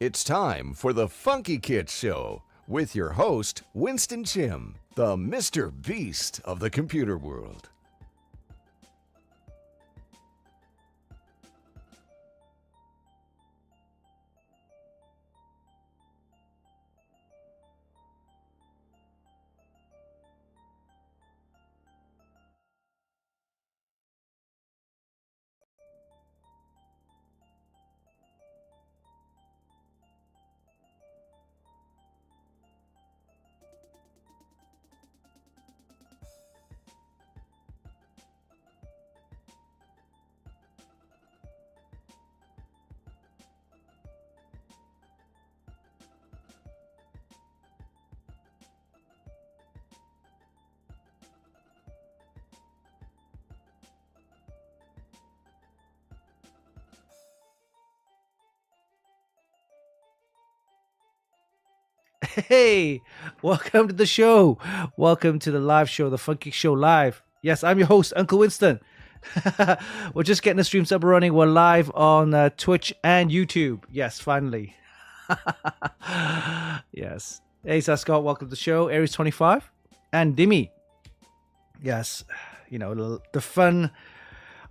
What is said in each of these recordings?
It's time for the Funkykit Show with your host, Winston Chim, the Mr. Beast of the computer world. Hey, welcome to the show. Welcome to the live show, the Funkykit Show Live. Yes, I'm your host, Uncle Winston. We're just getting the streams up and running. We're live on Twitch and YouTube. Yes, finally. Yes. Hey, Scott, welcome to the show. Aries 25 and Dimmy. Yes, you know, the fun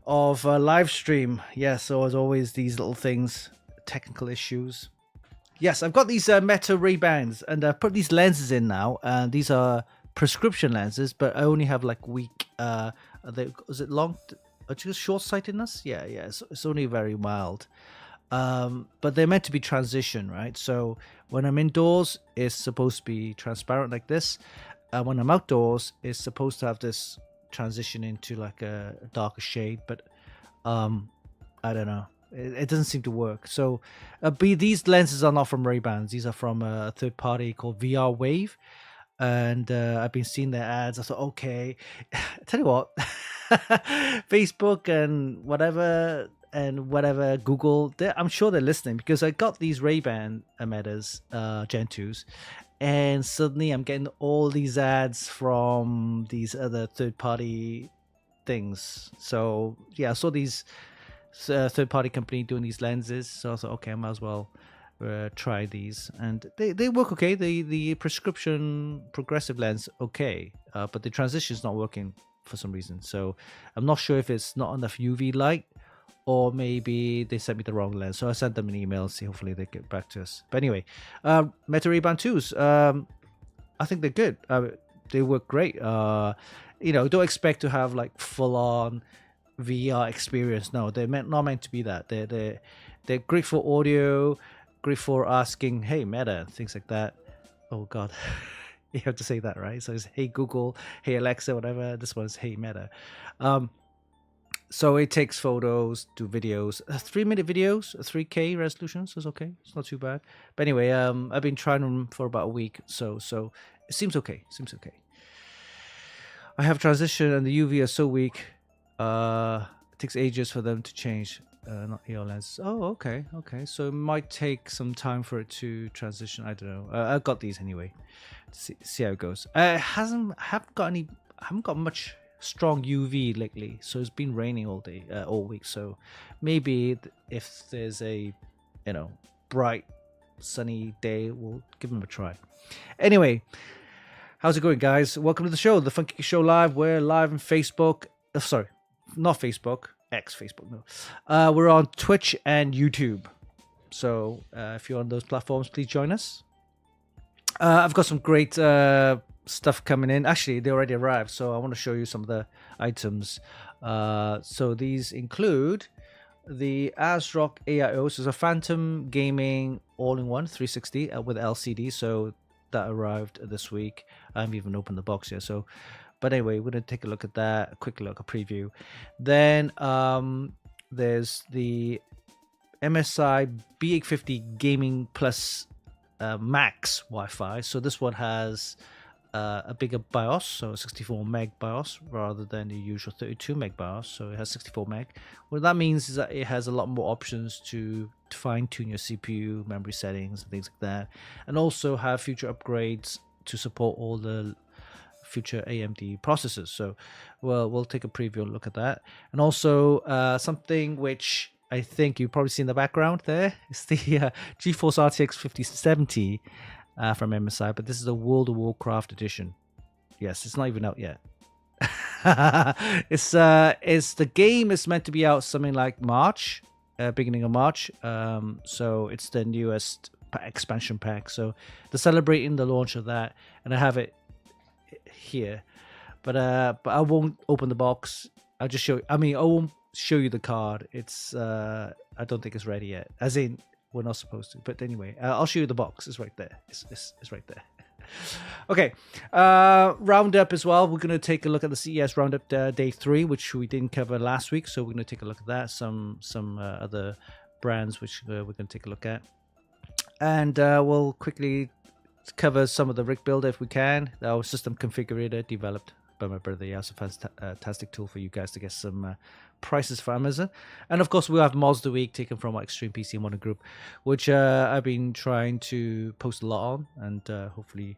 of a live stream. Yes, so as always, these little things, technical issues. Yes, I've got these Meta Ray-Bans, and I've put these lenses in now. And these are prescription lenses, but I only have like weak. Is it long? Just short-sightedness? Yeah. It's only very mild. But they're meant to be transition, right? So when I'm indoors, it's supposed to be transparent like this. When I'm outdoors, it's supposed to have this transition into like a darker shade. But I don't know. It doesn't seem to work. So these lenses are not from Ray-Bans. These are from a third party called VR Wave. And I've been seeing their ads. I thought, okay, tell you what, Facebook and whatever, Google, I'm sure they're listening, because I got these Ray-Ban Metas, Gen 2s, and suddenly I'm getting all these ads from these other third party things. So yeah, I saw these third-party company doing these lenses, so I thought, okay, I might as well try these, and they work okay. The prescription progressive lens okay, but the transition is not working for some reason. So I'm not sure if it's not enough UV light, or maybe they sent me the wrong lens. So I sent them an email, see, hopefully they get back to us. But anyway, Meta Ray-Ban 2s, I think they're good. They work great. Don't expect to have like full-on VR experience. No, they're not meant to be that. They're great for audio, great for asking, hey Meta, things like that. Oh god, you have to say that, right? So it's hey Google, hey Alexa, whatever. This one's hey Meta. So it takes photos, do videos, 3-minute videos, 3K resolution, so it's okay. It's not too bad. But anyway, I've been trying them for about a week, so it seems okay. I have transition and the UV are so weak. It takes ages for them to change, not AR lenses. Oh, okay. So it might take some time for it to transition. I don't know. I've got these anyway. See how it goes. I haven't got much strong UV lately, so it's been raining all week. So maybe if there's a bright sunny day, we'll give them a try. Anyway, how's it going, guys? Welcome to the show, the Funkykit Show Live. We're live on Facebook. Sorry. Not Facebook, Facebook, no. We're on Twitch and YouTube. So if you're on those platforms, please join us. I've got some great stuff coming in. Actually, they already arrived, so I want to show you some of the items. So these include the ASRock AIO. So it's a Phantom Gaming all-in-one 360 with LCD. So that arrived this week. I haven't even opened the box yet. But anyway, we're going to take a look at that, a preview. Then there's the MSI B850 Gaming Plus Max Wi-Fi. So this one has a bigger BIOS, so 64 meg BIOS rather than the usual 32 meg BIOS. So it has 64 meg. What that means is that it has a lot more options to fine-tune your CPU, memory settings, and things like that. And also have future upgrades to support all the future AMD processors. So we'll take a preview and look at that. And also something which I think you've probably seen the background there. It's the GeForce RTX 5070 from MSI, but this is the World of Warcraft edition. Yes, it's not even out yet. It's the game is meant to be out something like March, beginning of March. So it's the newest expansion pack. So they're celebrating the launch of that, and I have it here. But I won't open the box. I'll just show. I won't show you the card. It's I don't think it's ready yet. As in, we're not supposed to. But anyway, I'll show you the box. It's right there. It's right there. Okay, Roundup as well. We're going to take a look at the CES Roundup Day 3, which we didn't cover last week. So we're going to take a look at that. Some other brands which we're going to take a look at. And we'll quickly cover some of the rig builder if we can. Our system configurator developed by my brother. Yeah, it's a fantastic tool for you guys to get some prices for Amazon. And of course, we'll have Mods of the Week taken from our Extreme PC Modern group, which I've been trying to post a lot on, and hopefully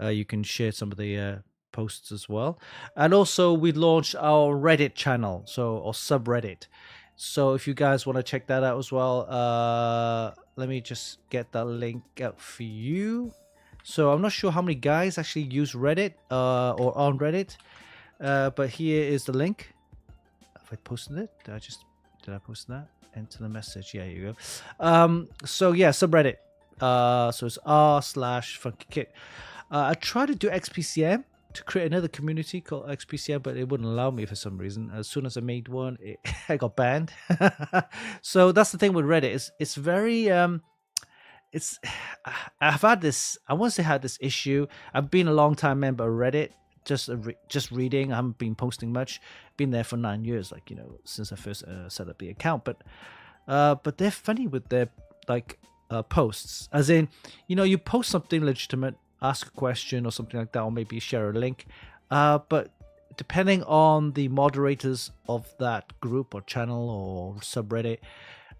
you can share some of the posts as well. And also, we launched our Reddit channel, or subreddit. So if you guys want to check that out as well, let me just get that link out for you. So I'm not sure how many guys actually use Reddit or on Reddit, but here is the link. Have I posted it? Did I post that? Enter the message. Yeah, here you go. So yeah, subreddit. So it's r/Funkykit. I tried to do XPCM to create another community called XPCM, but it wouldn't allow me for some reason. As soon as I made one, I got banned. So that's the thing with Reddit. It's very I've had this. I want to say had this issue. I've been a long time member of Reddit, just reading. I haven't been posting much. Been there for 9 years, since I first set up the account. But they're funny with their posts. As in, you post something legitimate, ask a question or something like that, or maybe share a link. But depending on the moderators of that group or channel or subreddit,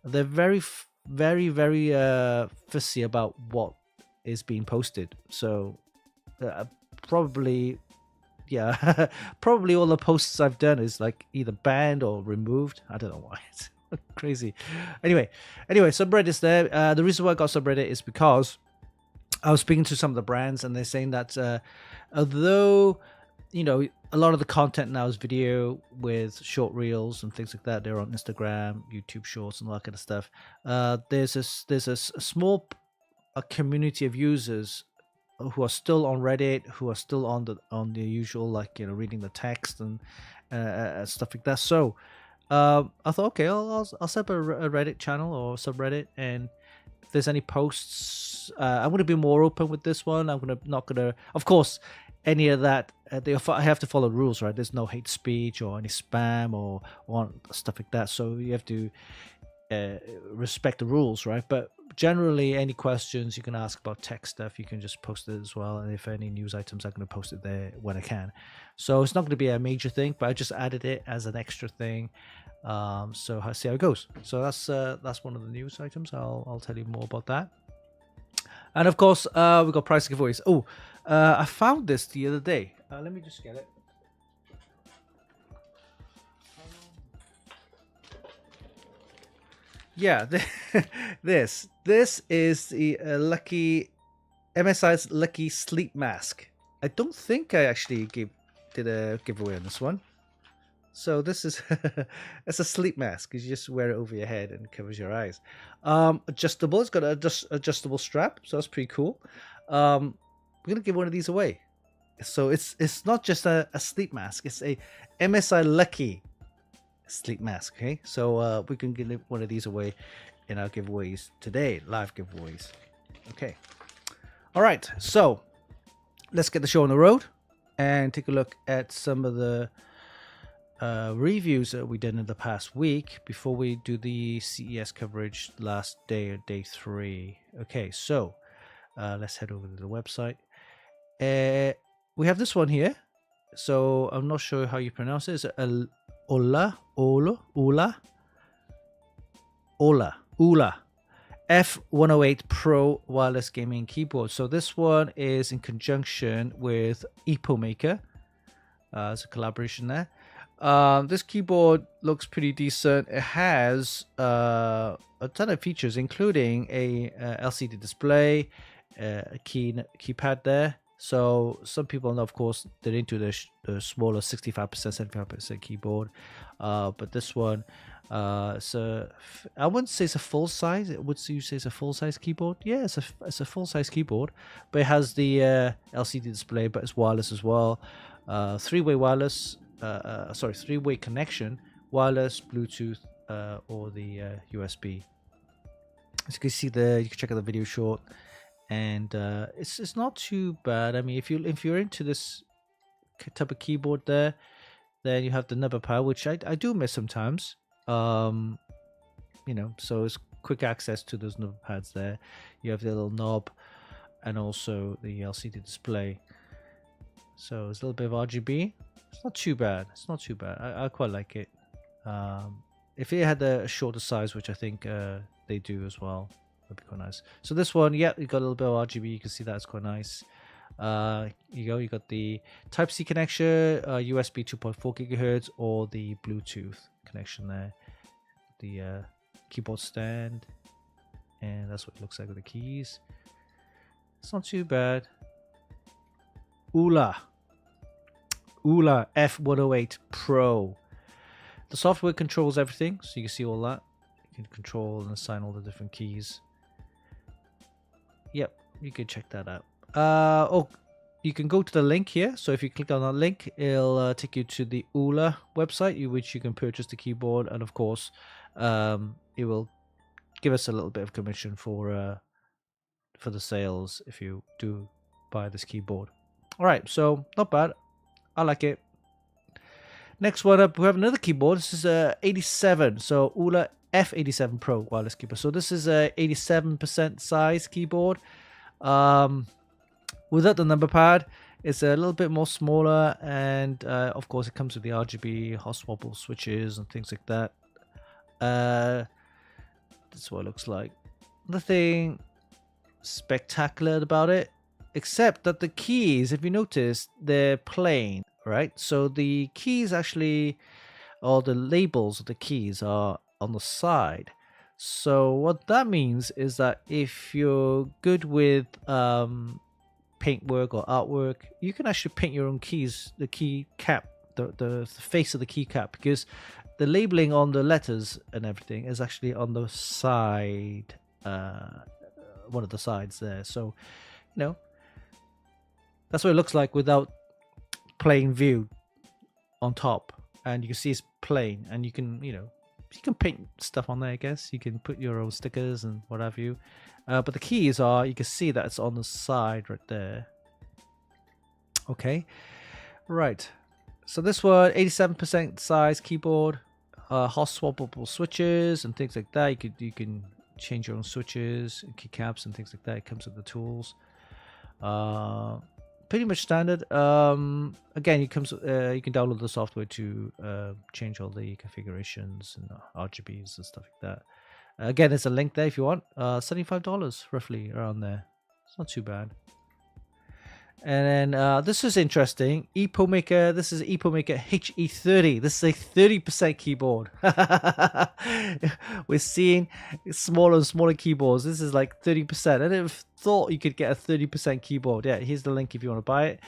they're very fussy about what is being posted. So probably all the posts I've done is either banned or removed. I don't know why. It's crazy. Anyway, subreddit's there. The reason why I got subreddit is because I was speaking to some of the brands, and they're saying that although a lot of the content now is video with short reels and things like that, they're on Instagram, YouTube Shorts, and all that kind of stuff. There's a small community of users who are still on Reddit, who are still on the usual reading the text and stuff like that. So I thought, okay, I'll set up a Reddit channel or subreddit, and if there's any posts, I'm going to be more open with this one. Not gonna, of course, any of that. I have to follow the rules, right? There's no hate speech or any spam or stuff like that. So you have to respect the rules, right? But generally, any questions you can ask about tech stuff, you can just post it as well. And if any news items, I'm going to post it there when I can. So it's not going to be a major thing, but I just added it as an extra thing. So I'll see how it goes. So that's one of the news items. I'll tell you more about that. And of course, we've got price giveaways. Oh, I found this the other day. Let me just get it. Yeah, this is the lucky MSI's lucky sleep mask. I don't think I actually did a giveaway on this one. So this is it's a sleep mask. You just wear it over your head and it covers your eyes. Adjustable. It's got an adjustable strap, so that's pretty cool. We're gonna give one of these away. So it's not just a sleep mask. It's a MSI Lucky sleep mask. Okay, so we can give one of these away in our giveaways today, live giveaways. Okay, all right. So let's get the show on the road and take a look at some of the reviews that we did in the past week before we do the CES coverage last day or day 3. Okay, so let's head over to the website. We have this one here. So I'm not sure how you pronounce it. Is it Ola F108 Pro wireless gaming keyboard. So this one is in conjunction with EPO Maker. It's a collaboration there. This keyboard looks pretty decent. It has a ton of features, including a LCD display, a keypad there. So some people, of course, they're into the smaller 65%, 75% keyboard. But this one, I wouldn't say it's a full size. Would you say it's a full size keyboard? Yeah, it's a full size keyboard, but it has the LCD display, but it's wireless as well. Three-way wireless. Three-way connection, wireless, Bluetooth, or the USB. As you can see there, you can check out the video short, and it's not too bad. I mean, if you're into this type of keyboard there, then you have the number pad, which I do miss sometimes. So it's quick access to those number pads there. You have the little knob, and also the LCD display. So it's a little bit of RGB. It's not too bad. It's not too bad. I quite like it. If it had a shorter size, which I think they do as well, that'd be quite nice. So this one, yeah, you got a little bit of RGB. You can see that's quite nice. You got the Type-C connection, USB 2.4 gigahertz, or the Bluetooth connection there. The keyboard stand, and that's what it looks like with the keys. It's not too bad. Oola F108 Pro. The software controls everything, so you can see all that. You can control and assign all the different keys. Yep, you can check that out. You can go to the link here. So if you click on that link, it'll take you to the Oola website, which you can purchase the keyboard, and of course, it will give us a little bit of commission for the sales if you do buy this keyboard. All right, so not bad. I like it. Next one up, we have another keyboard. This is a 87. So Oola F87 Pro wireless keyboard. So this is a 87% size keyboard. Without the number pad, it's a little bit more smaller, and of course it comes with the RGB hot swappable switches and things like that. That's what it looks like. Nothing spectacular about it, except that the keys, if you notice, they're plain, right? So the keys actually, or the labels of the keys, are on the side. So what that means is that if you're good with paintwork or artwork, you can actually paint your own keys, the key cap, the face of the keycap, because the labeling on the letters and everything is actually on the side, one of the sides there. So, that's what it looks like without plain view on top. And you can see it's plain, and you can, you can paint stuff on there, I guess. You can put your own stickers and what have you. But the keys are, you can see that it's on the side right there. Okay. Right. So this one, 87% size keyboard, hot swappable switches and things like that. You can change your own switches and keycaps and things like that. It comes with the tools. Pretty much standard. Again, you can download the software to change all the configurations and RGBs and stuff like that. Again, there's a link there if you want. $75 roughly around there. It's not too bad. And then this is interesting. EpoMaker. This is EpoMaker HE30. This is a 30% keyboard. We're seeing smaller and smaller keyboards. This is like 30%. I never thought you could get a 30% keyboard. Yeah, here's the link if you want to buy it.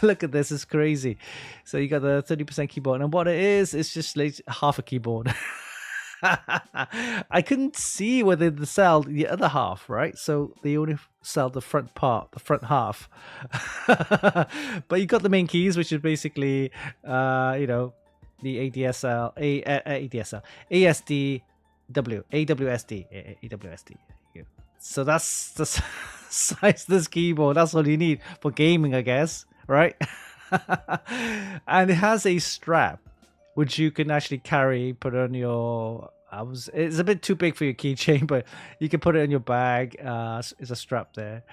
Look at this. It's crazy. So you got the 30% keyboard. And what it is, it's just like half a keyboard. I couldn't see whether they sell the other half, right? So they only sell the front part, the front half. But you got the main keys, which is basically, the ADSL, AWSD. So that's the size of this keyboard. That's all you need for gaming, I guess, right? And it has a strap, which you can actually carry, put on your... it's a bit too big for your keychain, but you can put it in your bag. It's a strap there.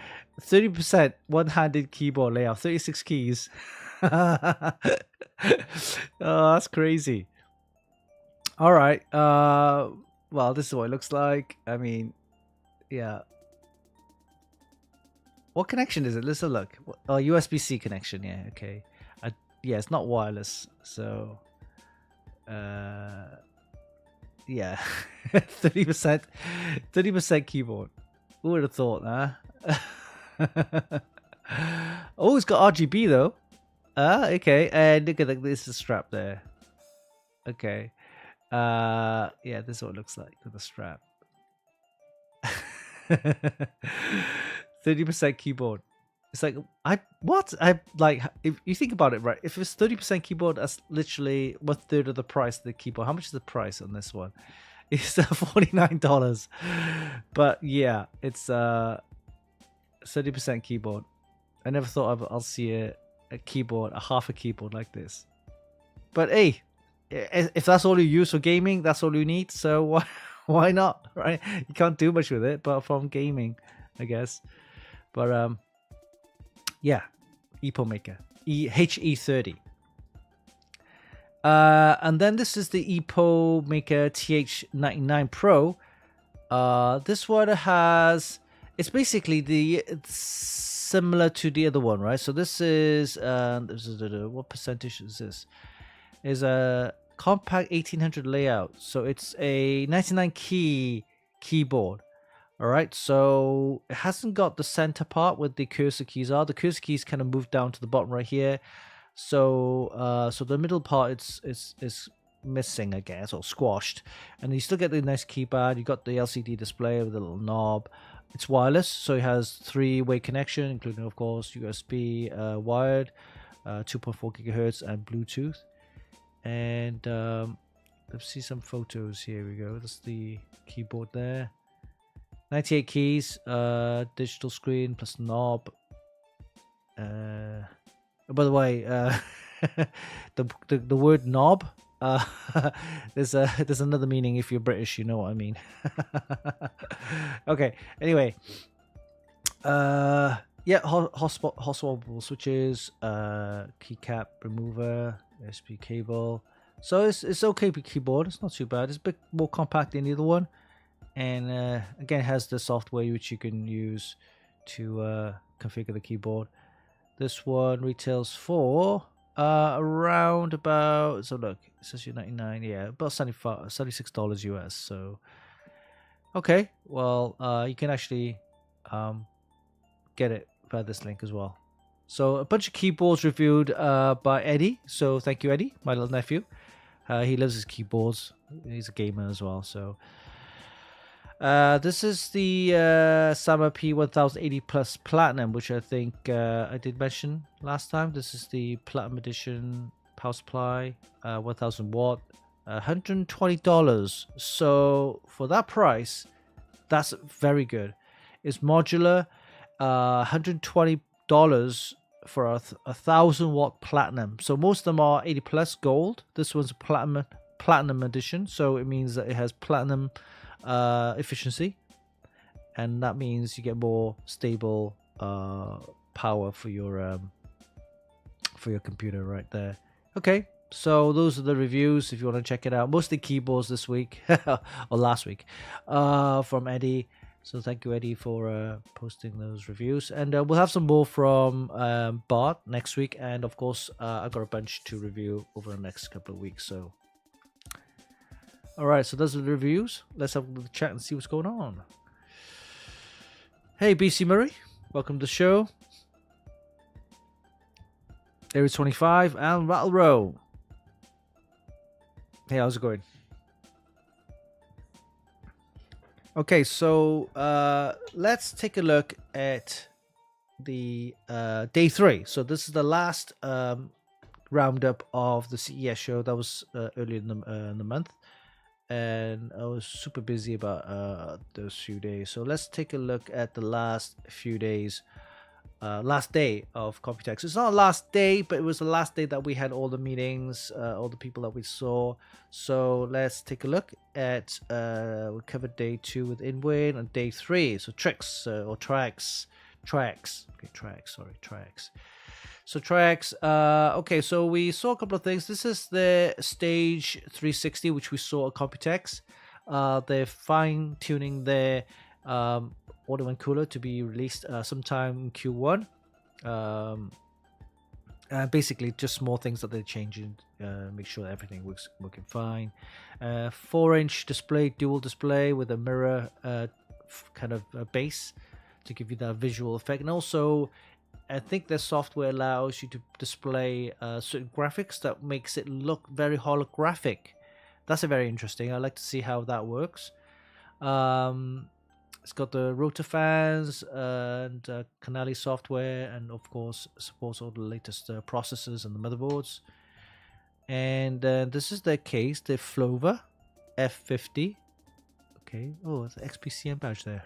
30% one-handed keyboard layout, 36 keys. Oh, that's crazy. All right. Well, this is what it looks like. I mean, yeah. What connection is it? Let's have a look. Oh, USB-C connection. Yeah, okay. yeah, it's not wireless. So yeah, 30% keyboard. Who would have thought, huh? Oh, it's got RGB though. Okay, and look at this is strap there. Okay, yeah, this is what it looks like with the strap. 30% keyboard. It's like I like if you think about it, right? If it's 30% keyboard, that's literally 1/3 of the price of the keyboard. How much is the price on this one? It's $49. But yeah, it's 30% keyboard. I never thought I'll see a keyboard, a half a keyboard like this. But hey, if that's all you use for gaming, that's all you need. So why not, right? You can't do much with it, but from gaming, I guess. But yeah, Epo Maker HE30. And then this is the Epo Maker TH99 Pro. This one it's basically it's similar to the other one, right? So this is what percentage is this? Is a compact 1800 layout. So it's a 99 key keyboard. All right, so it hasn't got the center part where the cursor keys are. The cursor keys kind of move down to the bottom right here. So so the middle part is missing, I guess, or squashed. And you still get the nice keypad. You got the LCD display with a little knob. It's wireless, so it has 3-way connection, including, of course, USB wired, 2.4 gigahertz, and Bluetooth. And let's see some photos. Here we go. That's the keyboard there. 98 keys, digital screen plus knob. By the way, the word knob, there's another meaning if you're British, you know what I mean. Okay, anyway, yeah, hot swappable switches, keycap remover, USB cable. So it's okay with keyboard. It's not too bad. It's a bit more compact than the other one. And again, it has the software which you can use to configure the keyboard. This one retails for around about, so look, it says you're 99, yeah, about $76 US. So, okay, well, you can actually get it by this link as well. So, a bunch of keyboards reviewed by Eddie. So, thank you, Eddie, my little nephew. He loves his keyboards. He's a gamer as well, so. This is the Sama P1080 Plus Platinum, which I think I did mention last time. This is the Platinum Edition power supply, 1000 watt, $120. So for that price, that's very good. It's modular, $120 for a 1000 watt Platinum. So most of them are 80 plus gold. This one's a Platinum Edition, so it means that it has Platinum efficiency, and that means you get more stable power for your computer right there. Okay, so those are the reviews if you want to check it out. Mostly keyboards this week or last week from Eddie. So thank you, Eddie, for posting those reviews, and we'll have some more from Bart next week, and of course I've got a bunch to review over the next couple of weeks. So all right, so those are the reviews. Let's have a little chat and see what's going on. Hey, BC Murray. Welcome to the show. Area 25 and Rattle Row. Hey, how's it going? Okay, so let's take a look at the day 3. So this is the last roundup of the CES show. That was earlier in the month. And I was super busy about those few days. So let's take a look at the last few days, last day of Computex. It's not last day, but it was the last day that we had all the meetings, all the people that we saw. So let's take a look at, we covered day 2 with Inwin and day 3. So tracks. So tracks, okay, so we saw a couple of things. This is the Stage 360, which we saw at Computex. They're fine-tuning their audio and cooler to be released sometime in Q1. Basically, just small things that they're changing, make sure that everything working fine. 4-inch display, dual display with a mirror kind of base to give you that visual effect, and also I think the software allows you to display certain graphics that makes it look very holographic. That's a very interesting. I'd like to see how that works. It's got the rotor fans and Canali software, and of course supports all the latest processors and the motherboards. And this is the case, the Flover F50. Okay. Oh, it's an XPCM badge there.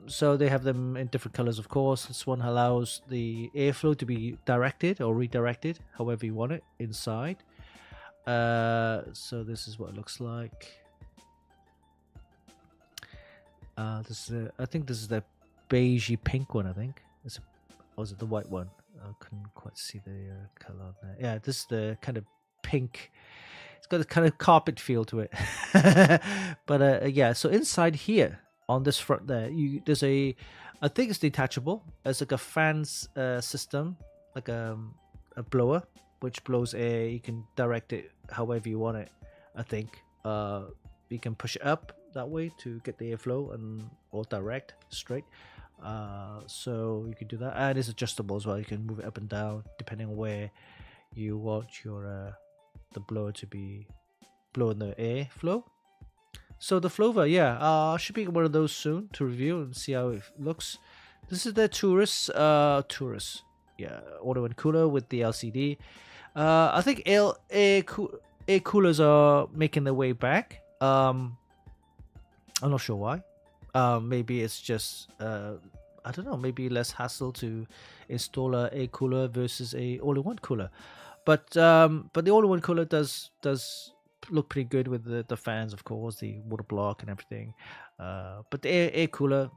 So they have them in different colors, of course. This one allows the airflow to be directed or redirected, however you want it, inside. So this is what it looks like. This is I think this is the beigey pink one. I think. Or is it the white one? I couldn't quite see the color on there. Yeah, this is the kind of pink. It's got a kind of carpet feel to it. But yeah, so inside here on this front there, there's I think it's detachable. It's like a fans system, like a blower which blows air. You can direct it however you want it. I think you can push it up that way to get the airflow, or direct straight. So you can do that, and it's adjustable as well. You can move it up and down depending on where you want your the blower to be blowing the airflow. So the Flover, yeah, I should be one of those soon to review and see how it looks. This is the Tourist, yeah, auto and cooler with the LCD. I think air coolers are making their way back. I'm not sure why. Maybe it's just I don't know. Maybe less hassle to install a air cooler versus a all-in-one cooler. But the all-in-one cooler does look pretty good with the fans, of course, the water block and everything. But the air cooler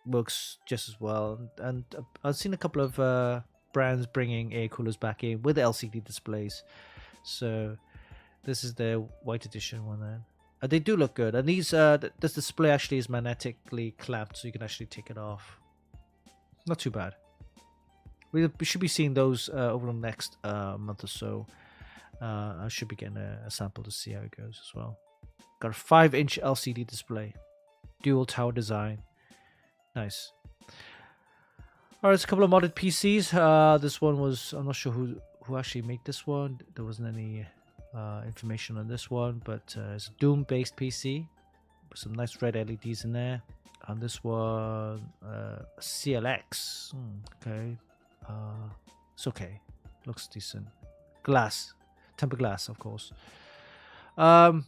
works just as well. And I've seen a couple of brands bringing air coolers back in with LCD displays. So this is the white edition one then. They do look good, and these this display actually is magnetically clamped, so you can actually take it off. Not too bad. We should be seeing those over the next month or so. I should be getting a sample to see how it goes as well. Got a 5-inch LCD display, dual tower design. Nice. All right, it's a couple of modded PCs. This one was, I'm not sure who actually made this one. There wasn't any information on this one, but it's a Doom based PC with some nice red LEDs in there. On this one, CLX. Okay, it's okay, looks decent. Glass, tempered glass, of course. And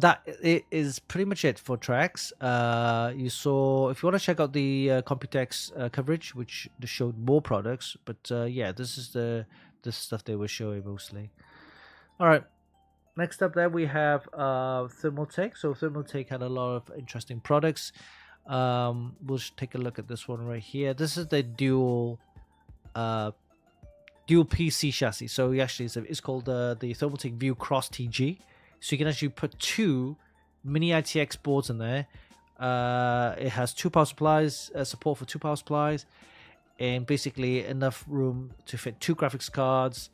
that is pretty much it for tracks. You saw, if you want to check out the Computex coverage, which showed more products, but yeah, this is the stuff they were showing mostly. All right, next up there we have Thermaltake. So Thermaltake had a lot of interesting products. We'll take a look at this one right here. This is the dual PC chassis. So actually it's called the Thermaltake View Cross TG. So you can actually put two mini ITX boards in there. It has two power supplies, support for two power supplies, and basically enough room to fit two graphics cards.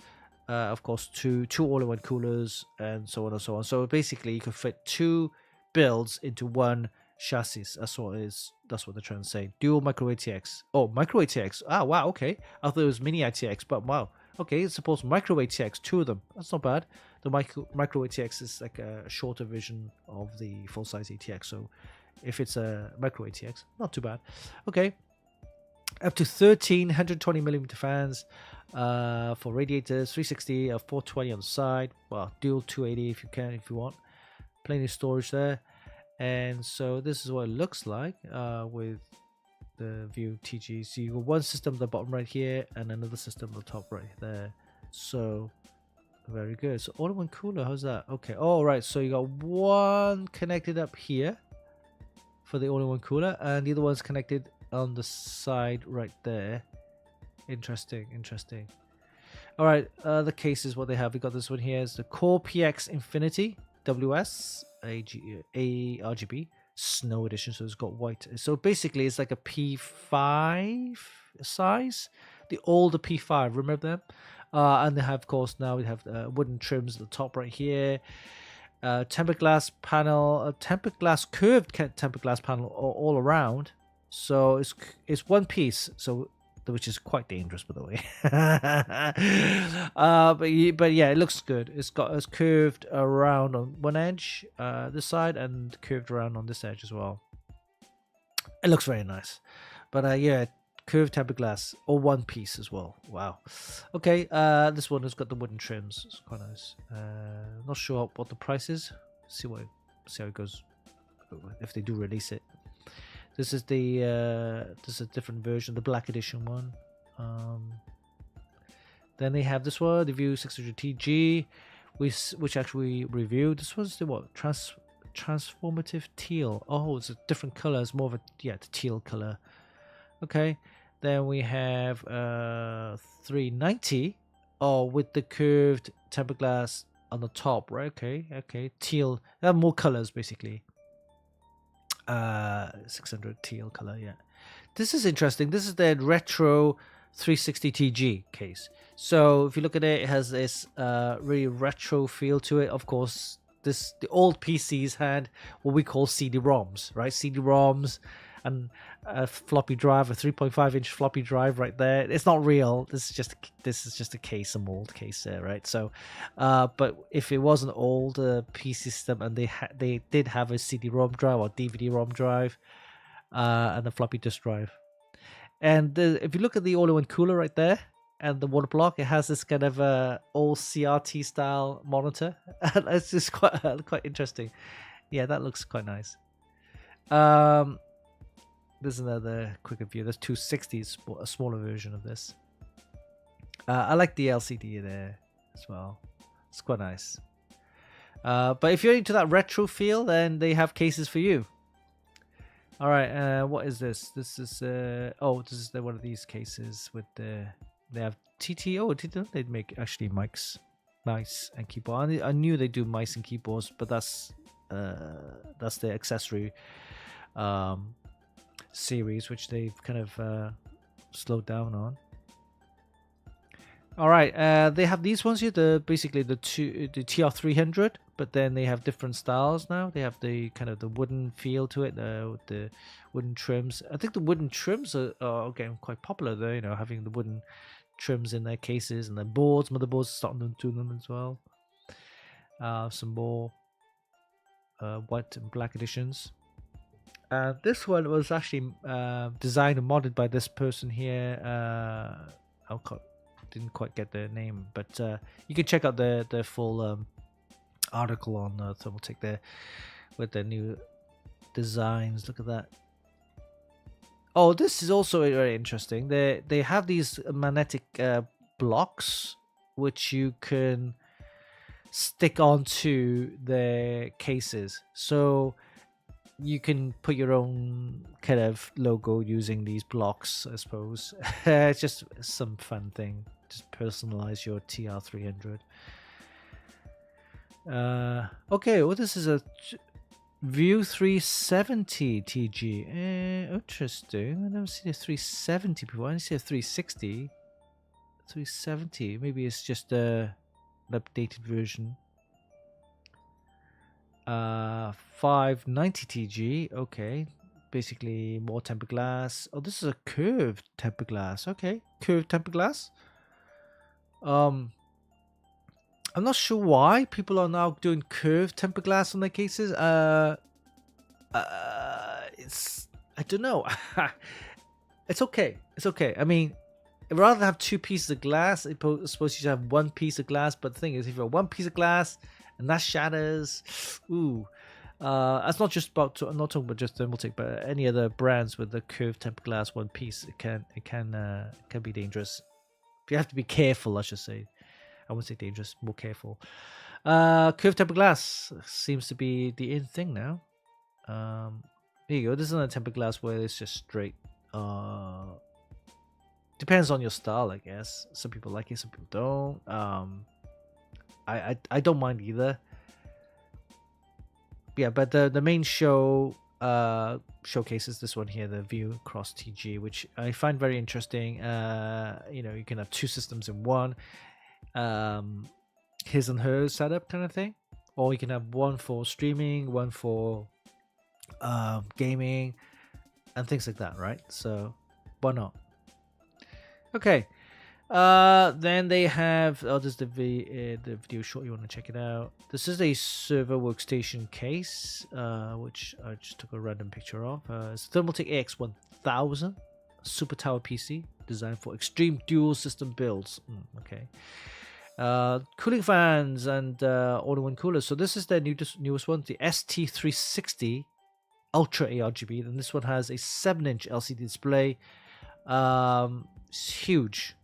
Of course, two all-in-one coolers, and so on and so on. So basically, you can fit two builds into one chassis. That's what they're trying to say. Dual micro ATX. Oh, micro ATX. Ah, wow. Okay, I thought it was mini ATX, but wow. Okay, it supports micro ATX. Two of them. That's not bad. The micro ATX is like a shorter version of the full-size ATX. So if it's a micro ATX, not too bad. Okay. Up to 13 120mm fans for radiators, 360, 420 on the side. Well, dual 280 if you want. Plenty of storage there. And so this is what it looks like with the View TG. So you got one system at the bottom right here and another system at the top right there. So very good. So all-in-one cooler, how's that? Okay. All right. So you got one connected up here for the all-in-one cooler, and the other one's connected on the side right there. Interesting. All right, the cases, what they have, we got this one here is the Core PX Infinity WS RGB Snow Edition. So it's got white. So basically it's like a P5 size. the older P5. Remember them? And they have, of course, now we have wooden trims at the top right here. Tempered glass panel, tempered glass, curved tempered glass panel all around. So it's one piece. So which is quite dangerous, by the way. But yeah, it looks good. It's curved around on one edge, this side, and curved around on this edge as well. It looks very nice. But yeah, curved tempered glass, or one piece as well. Wow. Okay, this one has got the wooden trims. It's quite nice. Not sure what the price is. See how it goes if they do release it. This is this is a different version, the black edition one. Then they have this one, the View 600 TG, which actually we reviewed. This was the what? Transformative teal. Oh, it's a different color. It's more of a the teal color. Okay. Then we have 390. Oh, with the curved tempered glass on the top, right? Okay. Teal. They have more colors basically. 600 teal color, yeah. This is interesting. This is the retro 360 TG case. So if you look at it, it has this really retro feel to it. Of course, the old PCs had what we call CD-ROMs, right? CD-ROMs and a floppy drive, a 3.5-inch floppy drive right there. It's not real. This is just a case, a mold case there, right? So, but if it was an old PC system and they did have a CD-ROM drive or DVD-ROM drive, and a floppy disk drive, and if you look at the all-in-one cooler right there and the water block, it has this kind of old CRT style monitor. It's just quite interesting. Yeah, that looks quite nice. There's another quicker view. There's 260s, a smaller version of this. I like the LCD there as well. It's quite nice. But if you're into that retro feel, then they have cases for you. All right. What is this? This is this is one of these cases with they have TTO. They make actually mics, mice and keyboard. I knew they do mice and keyboards, but that's the accessory series, which they've kind of slowed down on. All right, they have these ones here, basically the TR300, but then they have different styles now. They have the kind of the wooden feel to it, with the wooden trims. I think the wooden trims are getting quite popular though, you know, having the wooden trims in their cases, and the motherboards starting to do them as well. Some more white and black editions. This one was actually designed and modded by this person here. Didn't quite get their name, but you can check out the full article on Thermaltake there with their new designs. Look at that. Oh, this is also very interesting. They have these magnetic blocks which you can stick onto the cases, so you can put your own kind of logo using these blocks, I suppose. It's just some fun thing. Just personalize your TR300. Okay, well, this is a View 370 TG. Interesting. I've never seen a 370 before. I only see a 360. 370. Maybe it's just an updated version. 590 TG. Okay, basically more tempered glass. Oh, this is a curved tempered glass. Okay, curved tempered glass. I'm not sure why people are now doing curved tempered glass on their cases. It's, I don't know. It's okay. It's okay. I mean, rather than have two pieces of glass, I suppose you should have one piece of glass. But the thing is, if you have one piece of glass and that shatters, ooh. That's not just about. I'm not talking about just Thermaltake, but any other brands with the curved tempered glass one piece. It can be dangerous. You have to be careful, I should say. I wouldn't say dangerous, more careful. Curved tempered glass seems to be the in thing now. Here you go. This is a tempered glass where it's just straight. Depends on your style, I guess. Some people like it, some people don't. I don't mind either. Yeah, but the main show showcases this one here, the View Cross TG, which I find very interesting. You can have two systems in one, his and hers setup kind of thing, or you can have one for streaming, one for gaming, and things like that, right? So why not? Okay. Then they have, this is the video short, you want to check it out. This is a server workstation case, which I just took a random picture of. It's Thermaltake AX1000 Super Tower PC designed for extreme dual system builds. Okay. Cooling fans and all-in-one coolers. So this is their newest one, the St360 Ultra ARGB, and this one has a 7-inch LCD display. It's huge.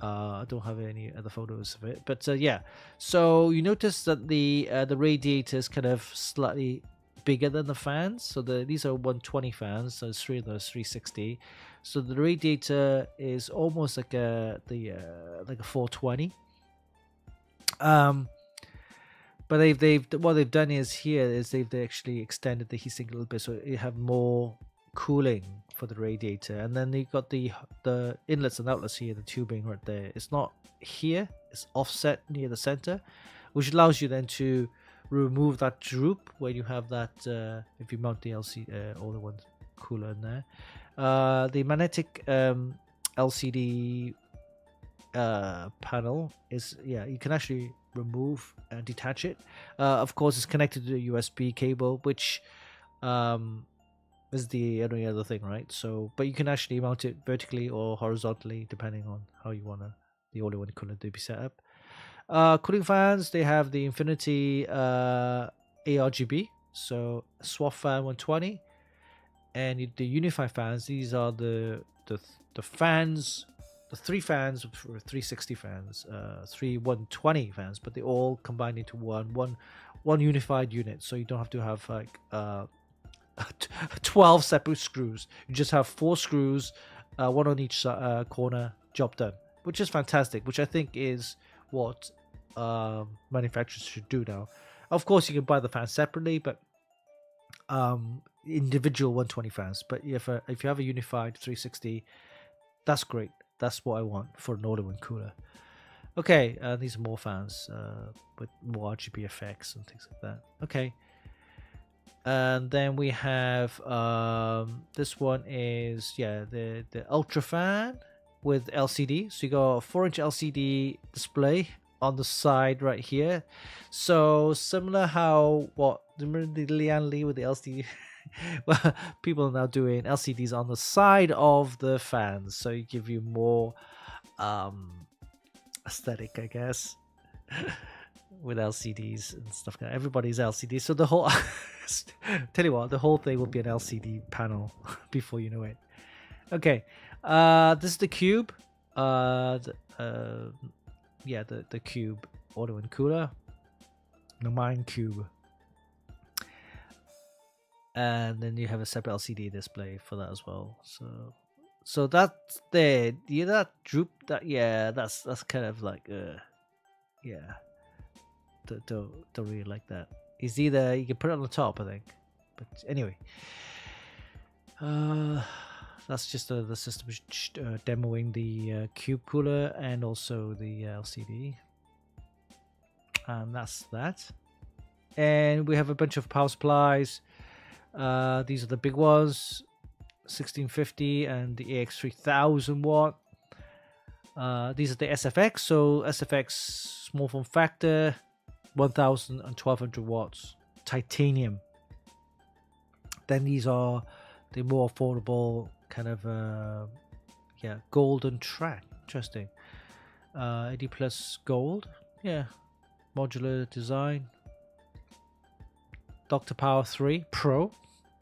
I don't have any other photos of it, but yeah. So you notice that the radiator is kind of slightly bigger than the fans. So these are 120 fans. So there's three of those 360. So the radiator is almost like a 420. But what they've done is they've actually extended the heatsink a little bit, so you have more cooling for the radiator. And then you've got the inlets and outlets here, the tubing right there. It's not here, it's offset near the center, which allows you then to remove that droop where you have that if you mount the all-in-one cooler in there. The magnetic LCD panel is, you can actually remove and detach it. Of course, it's connected to a USB cable, which is the only other thing, right? So, but you can actually mount it vertically or horizontally depending on how you want the all-in-one cooler to be set up. Cooling fans, they have the Infinity ARGB, so Swath fan 120, and the Unify fans. These are the fans, the three fans for 360 fans, three 120 fans, but they all combined into one unified unit. So you don't have to have like 12 separate screws. You just have 4 screws, one on each corner, job done, which is fantastic, which I think is what manufacturers should do now. Of course, you can buy the fans separately, but individual 120 fans. But if you have a unified 360, that's great. That's what I want for an all-in-one cooler. Okay, these are more fans with more RGB effects and things like that. Okay. And then we have this one is the Ultra fan with LCD. So you got a 4-inch LCD display on the side right here. So similar how remember the Lian Li with the LCD. Well, people are now doing LCDs on the side of the fans, so you give you more aesthetic, I guess. With LCDs and stuff. Everybody's LCD, so the whole tell you what, the whole thing will be an LCD panel before you know it. Okay, this is the Cube. The Cube all-in-one cooler, the Mine Cube, and then you have a separate LCD display for that as well. So that's there. Yeah, that droop. That's kind of like Don't really like that. It's either you can put it on the top, I think, but anyway, that's just the system demoing the Cube cooler and also the LCD, and that's that. And we have a bunch of power supplies. These are the big ones, 1650 and the AX3000 watt. These are the SFX. So SFX small form factor, 1000 and 1200 watts, titanium. Then these are the more affordable kind of golden track. Interesting. 80 plus gold. Yeah, modular design. Dr. Power 3 Pro.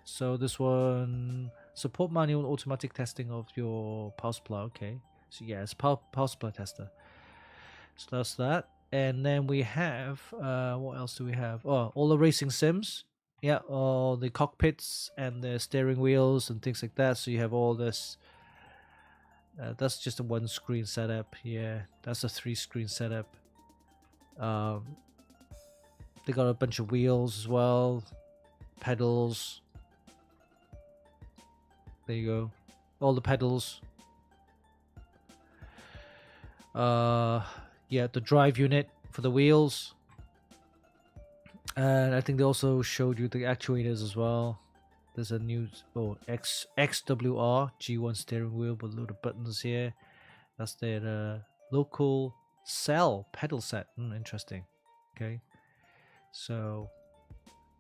So this one support manual automatic testing of your power supply. Okay, so yeah, it's power supply tester. So that's that. And then we have what else do we have? Oh, all the racing sims. Yeah, all the cockpits and the steering wheels and things like that. So you have all this. That's just a 1-screen setup. Yeah, that's a 3-screen setup. They got a bunch of wheels as well, pedals. There you go. All the pedals. Yeah, the drive unit for the wheels. And I think they also showed you the actuators as well. There's a new XWR G1 steering wheel with a load of buttons here. That's their local cell pedal set. Interesting. Okay, so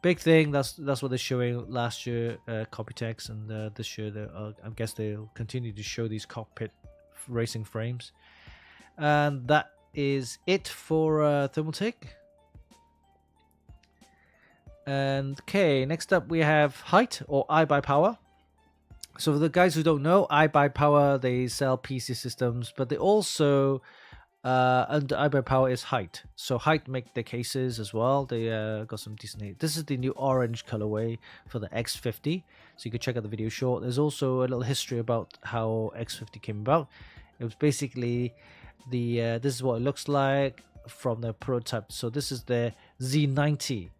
big thing. That's what they're showing last year, Computex, and this year I guess they'll continue to show these cockpit racing frames. And that is it for Thermaltake. And okay, next up we have Height or iBuyPower. So for the guys who don't know, iBuyPower, they sell PC systems, but they also under iBuyPower is Height. So Height make the cases as well. They got some decent. This is the new orange colorway for the X50. So you can check out the video short. There's also a little history about how X50 came about. It was basically the this is what it looks like from the prototype. So this is the Z90.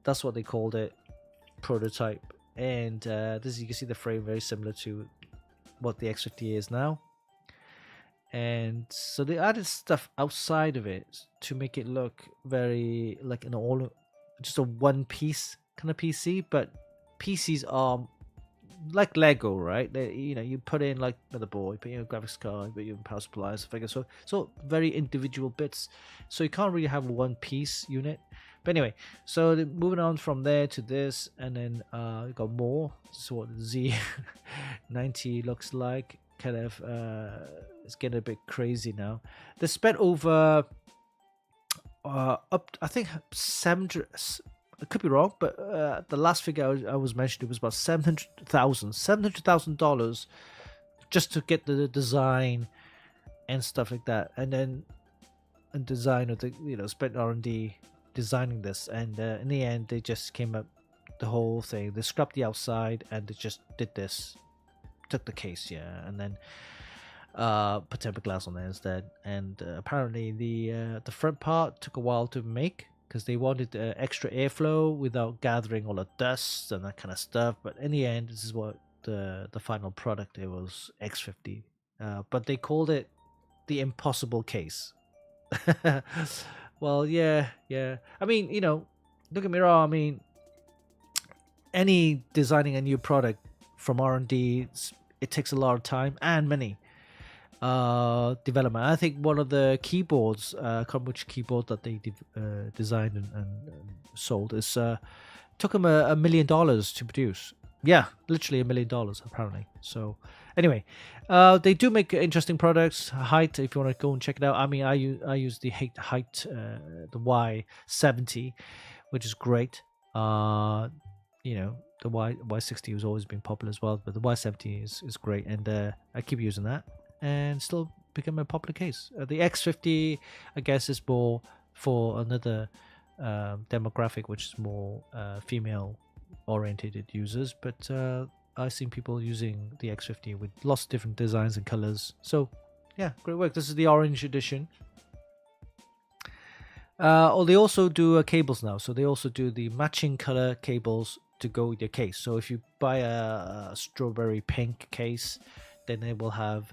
That's what they called it, prototype. And this, you can see the frame very similar to what the X50 is now. And so they added stuff outside of it to make it look very like an just a one piece kind of PC. But PCs are like Lego, right? You put in like motherboard, put in a graphics card, put in power supplies, so very individual bits. So you can't really have one piece unit. But anyway, so moving on from there to this, and then you got more. This is what the Z90 looks like. Kind of, it's getting a bit crazy now. They spent over up, I think 700. I could be wrong, but the last figure I was mentioning was about $700,000 just to get the design and stuff like that, and then design of the spent R&D designing this, and in the end they just came up the whole thing. They scrapped the outside and they just did this, took the case, and then put tempered glass on there instead. And apparently the front part took a while to make because they wanted extra airflow without gathering all the dust and that kind of stuff. But in the end, this is what the final product. It was X50, but they called it the impossible case. Well, yeah. I mean, don't get me wrong. I mean, any designing a new product from R&D, it takes a lot of time and money. Development. I think one of the keyboards, which keyboard that they designed and sold, is took them $1 million to produce. Yeah, literally $1 million apparently. So anyway, they do make interesting products. Height, if you want to go and check it out. I mean, I use the Height, the Y70, which is great. The Y60 has always been popular as well, but the Y70 is great, and I keep using that, and still become a popular case. The X50, I guess, is more for another demographic, which is more female-oriented users, but I've seen people using the X50 with lots of different designs and colors. So, yeah, great work. This is the orange edition. They also do cables now. So they also do the matching color cables to go with your case. So if you buy a strawberry pink case, then they will have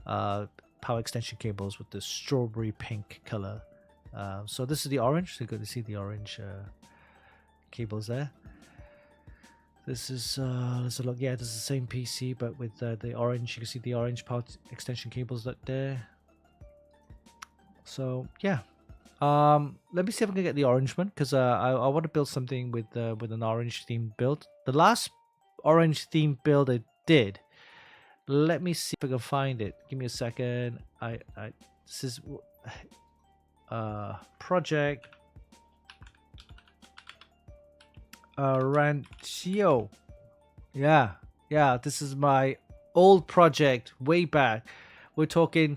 power extension cables with the strawberry pink color. So this is the orange. So you're going to see the orange cables there. This is let's look. Yeah, this is the same PC, but with the orange. You can see the orange power extension cables that there. So yeah, let me see if I can get the orange one, because I want to build something with an orange themed build. The last orange themed build I did. Let me see if I can find it. Give me a second. This is project. Rancio. Yeah, this is my old project way back. We're talking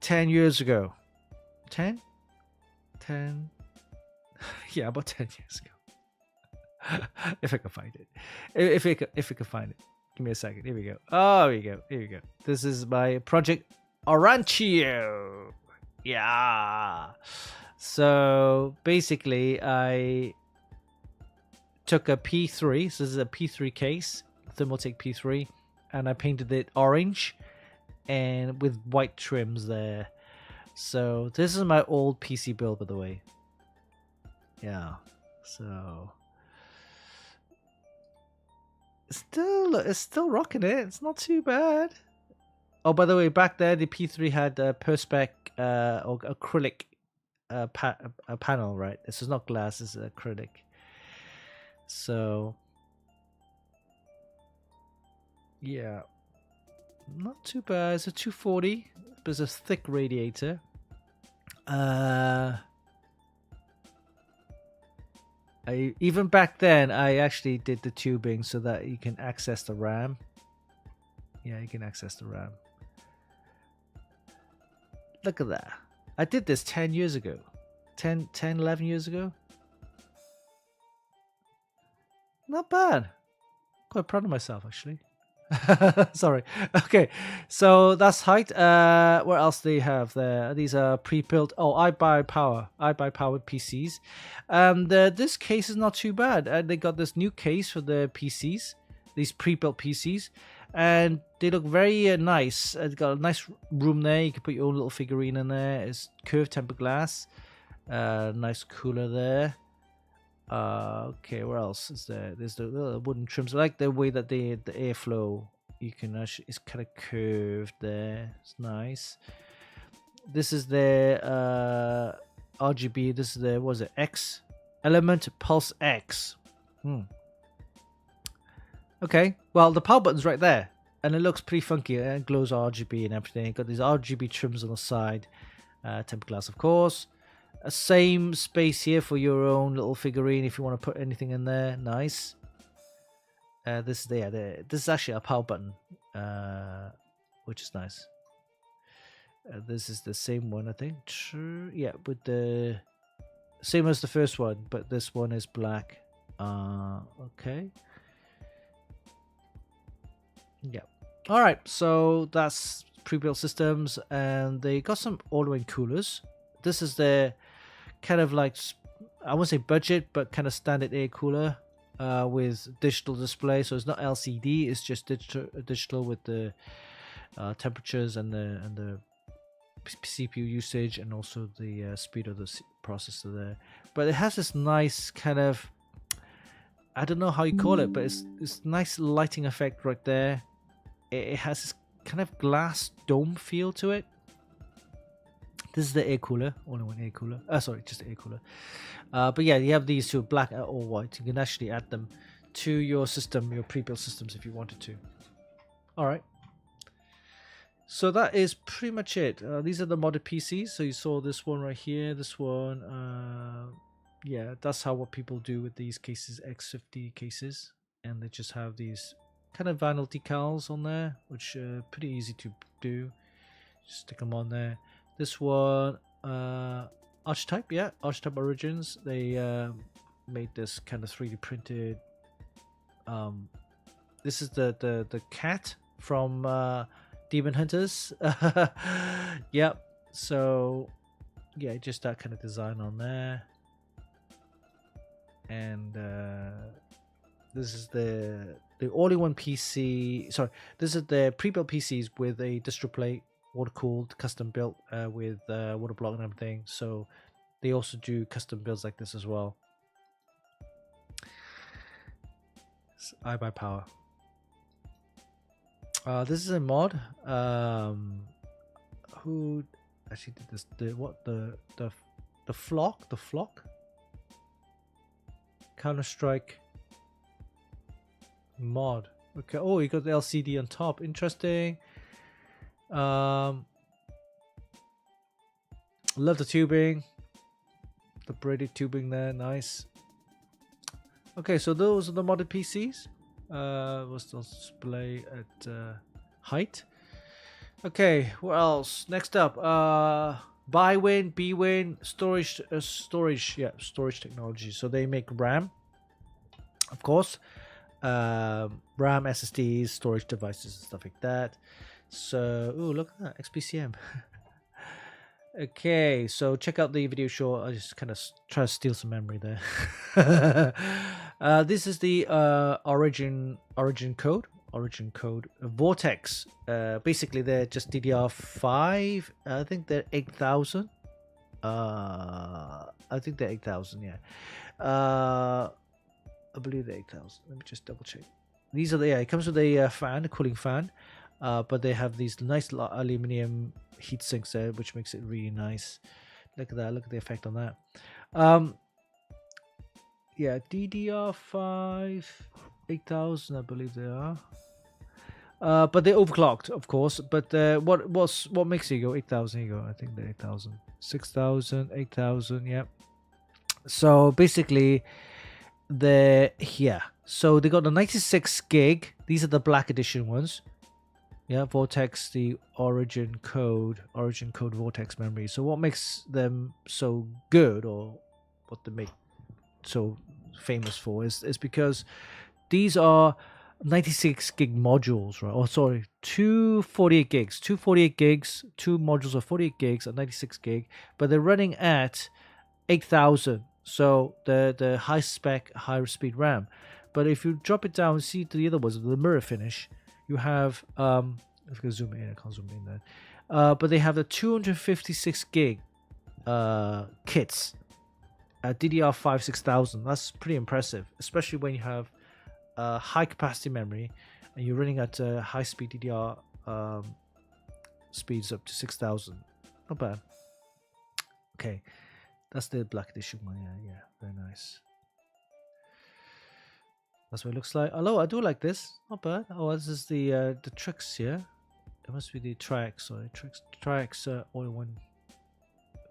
10 years ago. 10? Yeah, about 10 years ago. If I can find it. If I can find it. Give me a second. Here we go. Oh, here we go. This is my project Rancio. Yeah. So basically I took a P3. So this is a P3 case, Thermaltake P3, and I painted it orange and with white trims there. So this is my old PC build, by the way. Yeah, so it's still rocking it. It's not too bad. Oh, by the way, back there the P3 had perspex or acrylic panel, right? This is not glass, it's acrylic. So yeah, not too bad. It's a 240, but it's a thick radiator. Even back then, I actually did the tubing so that you can access the RAM. Yeah, you can access the RAM. Look at that. I did this 10 years ago. 11 years ago. Not bad. Quite proud of myself, actually. Sorry. Okay, so that's height. What else do they have there? These are pre-built. Oh, I buy power PCs. This case is not too bad. They got this new case for the PCs, these pre-built PCs, and they look very nice. It's got a nice room there. You can put your own little figurine in there. It's curved tempered glass. Nice cooler there. Okay, what else is there? There's the wooden trims. I like the way that the airflow, you can actually, it's kind of curved there. It's nice. This is the RGB. This is the, what is it, X Element Pulse X. Okay, well the power button's right there, and it looks pretty funky. It glows RGB and everything. Got these RGB trims on the side. Tempered glass, of course. Same space here for your own little figurine if you want to put anything in there. Nice. This is actually a power button, which is nice. This is the same one, I think. True. Yeah, with the same as the first one, but this one is black. Okay. Yeah. All right. So that's pre-built systems, and they got some all-in coolers. This is the kind of like, I won't say budget, but kind of standard air cooler with digital display. So it's not LCD, it's just digital with the temperatures and the CPU usage, and also the speed of the processor there. But it has this nice kind of, I don't know how you call it, but it's nice lighting effect right there. It has this kind of glass dome feel to it. This is the air cooler, only one air cooler. Sorry, just the air cooler. But yeah, you have these two, black or white. You can actually add them to your system, your pre-built systems, if you wanted to. All right. So that is pretty much it. These are the modded PCs. So you saw this one right here, this one. Yeah, that's how what people do with these cases, X50 cases, and they just have these kind of vinyl decals on there, which are pretty easy to do. Just stick them on there. This one, Archetype, yeah, Archetype Origins. They made this kind of 3D printed. This is the cat from Demon Hunters. Yep. So yeah, just that kind of design on there. And this is the all-in-one PC. Sorry, this is the pre-built PCs with a distro plate, water-cooled, custom built with water block and everything. So they also do custom builds like this as well. So I buy power. This is a mod. Who actually did this? The flock? Counter-Strike mod. Okay. Oh, you got the LCD on top. Interesting. Love the tubing, the braided tubing there. Nice. Okay, so those are the modded PCs. Was the display at height. Okay, what else? Next up, BuyWin, BWin, storage technology. So they make RAM, of course, RAM, SSDs, storage devices, and stuff like that. So, oh, look at that, XPCM. Okay, so check out the video short. I just kind of try to steal some memory there. This is the origin code. Origin code Vortex. Basically, they're just DDR5. I think they're 8000. I think they're 8000. Yeah. I believe they're 8000. Let me just double check. These are the it comes with a fan, a cooling fan, but they have these nice aluminium heat sinks there, which makes it really nice. Look at that. Look at the effect on that. Yeah, DDR5 8000, I believe they are. But they're overclocked, of course. But what makes it go 8000? Here you go. I think they're 8000, 6000, 8000. Yeah. So basically, they're here. So they got the 96 gig. These are the black edition ones. Yeah, Vortex, the origin code Vortex memory. So what makes them so good, or what they make so famous for, is because these are 96 gig modules, right? Oh, sorry, 248 gigs. 248 gigs, two modules of 48 gigs and 96 gig, but they're running at 8000. So the high spec, higher speed RAM. But if you drop it down, see the other ones, the mirror finish, you have if I can zoom in, I can't zoom in there. But they have the 256 gig kits at DDR5 6000. That's pretty impressive, especially when you have high capacity memory and you're running at high speed DDR speeds up to 6000. Not bad. Okay, that's the black edition one. Yeah, very nice. That's what it looks like. Hello, I do like this. Not bad. Oh, this is the tricks here. It must be the Tri-X. Sorry, Tri-X all-in-one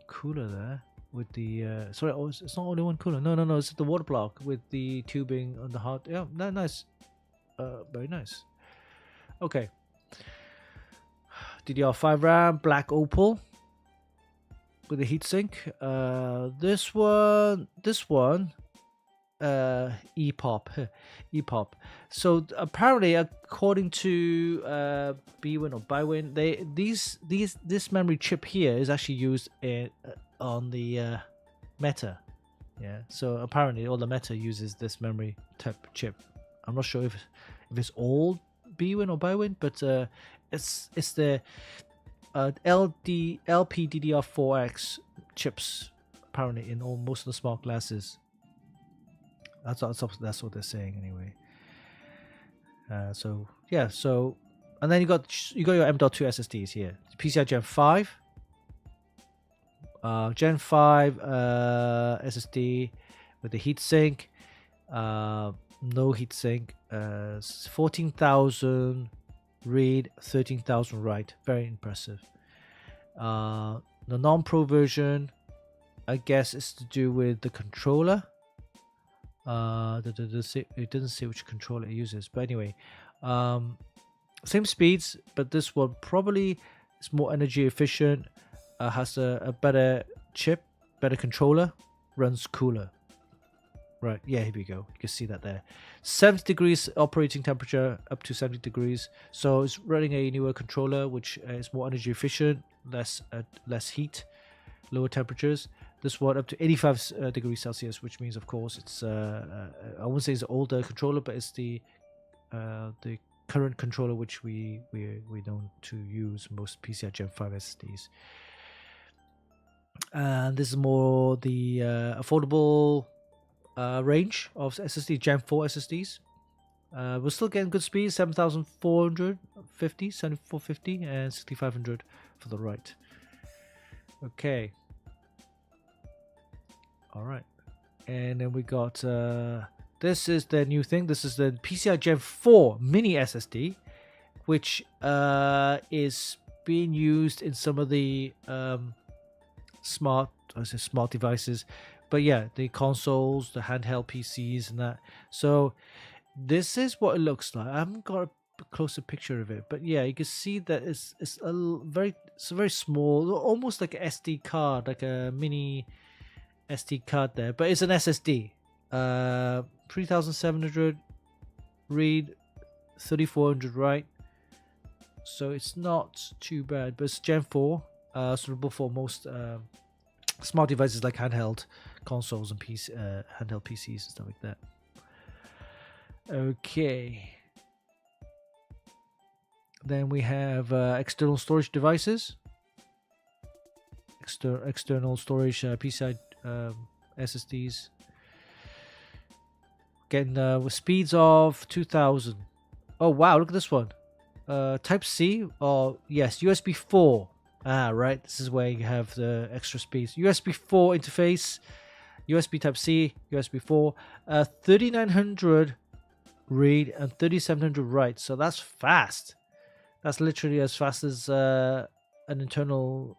cooler there with the sorry. Oh, it's not all-in-one cooler. No. It's the water block with the tubing on the heart. Yeah, nice. Very nice. Okay. DDR5 RAM, black opal with the heatsink. This one. EPOP. So apparently, according to Bwin or Bywin, this memory chip here is actually used on the Meta. Yeah. So apparently, all the Meta uses this memory type chip. I'm not sure if it's all Bwin or Bywin, but it's the LPDDR4X chips apparently in most of the smart glasses. That's what they're saying anyway. So yeah, and then you got your M.2 SSDs here. PCI Gen 5, Gen 5 SSD with the heatsink, no heatsink, 14,000 read, 13,000 write. Very impressive. The non-pro version, I guess, is to do with the controller. It doesn't say which controller it uses, but anyway, same speeds, but this one probably is more energy efficient, has a better chip, better controller, runs cooler. Right, yeah, here we go. You can see that there. 70 degrees operating temperature, up to 70 degrees. So it's running a newer controller, which is more energy efficient, less heat, lower temperatures. This one up to 85 degrees Celsius, which means, of course, it's I wouldn't say it's an older controller, but it's the current controller which we know to use most PCI Gen 5 SSDs. And this is more the affordable range of SSD, Gen 4 SSDs. We're still getting good speed, 7,450, 7,450, and 6,500 for the right. Okay. All right, and then we got this is the new thing. This is the PCI Gen 4 mini SSD, which is being used in some of the smart devices, but yeah, the consoles, the handheld PCs, and that. So this is what it looks like. I haven't got a closer picture of it, but yeah, you can see that it's very small, almost like an SD card, like a mini SD card there, but it's an SSD. 3,700 read, 3,400 write. So it's not too bad, but it's Gen 4. suitable for most smart devices like handheld consoles and handheld PCs and stuff like that. Okay. Then we have external storage devices. External storage PCI SSDs. Getting with speeds of 2000. Oh wow, look at this one. Type C, or yes, USB 4. Right, this is where you have the extra speeds. USB 4 interface, USB Type C, USB 4, 3900 read and 3700 write. So that's fast. That's literally as fast as an internal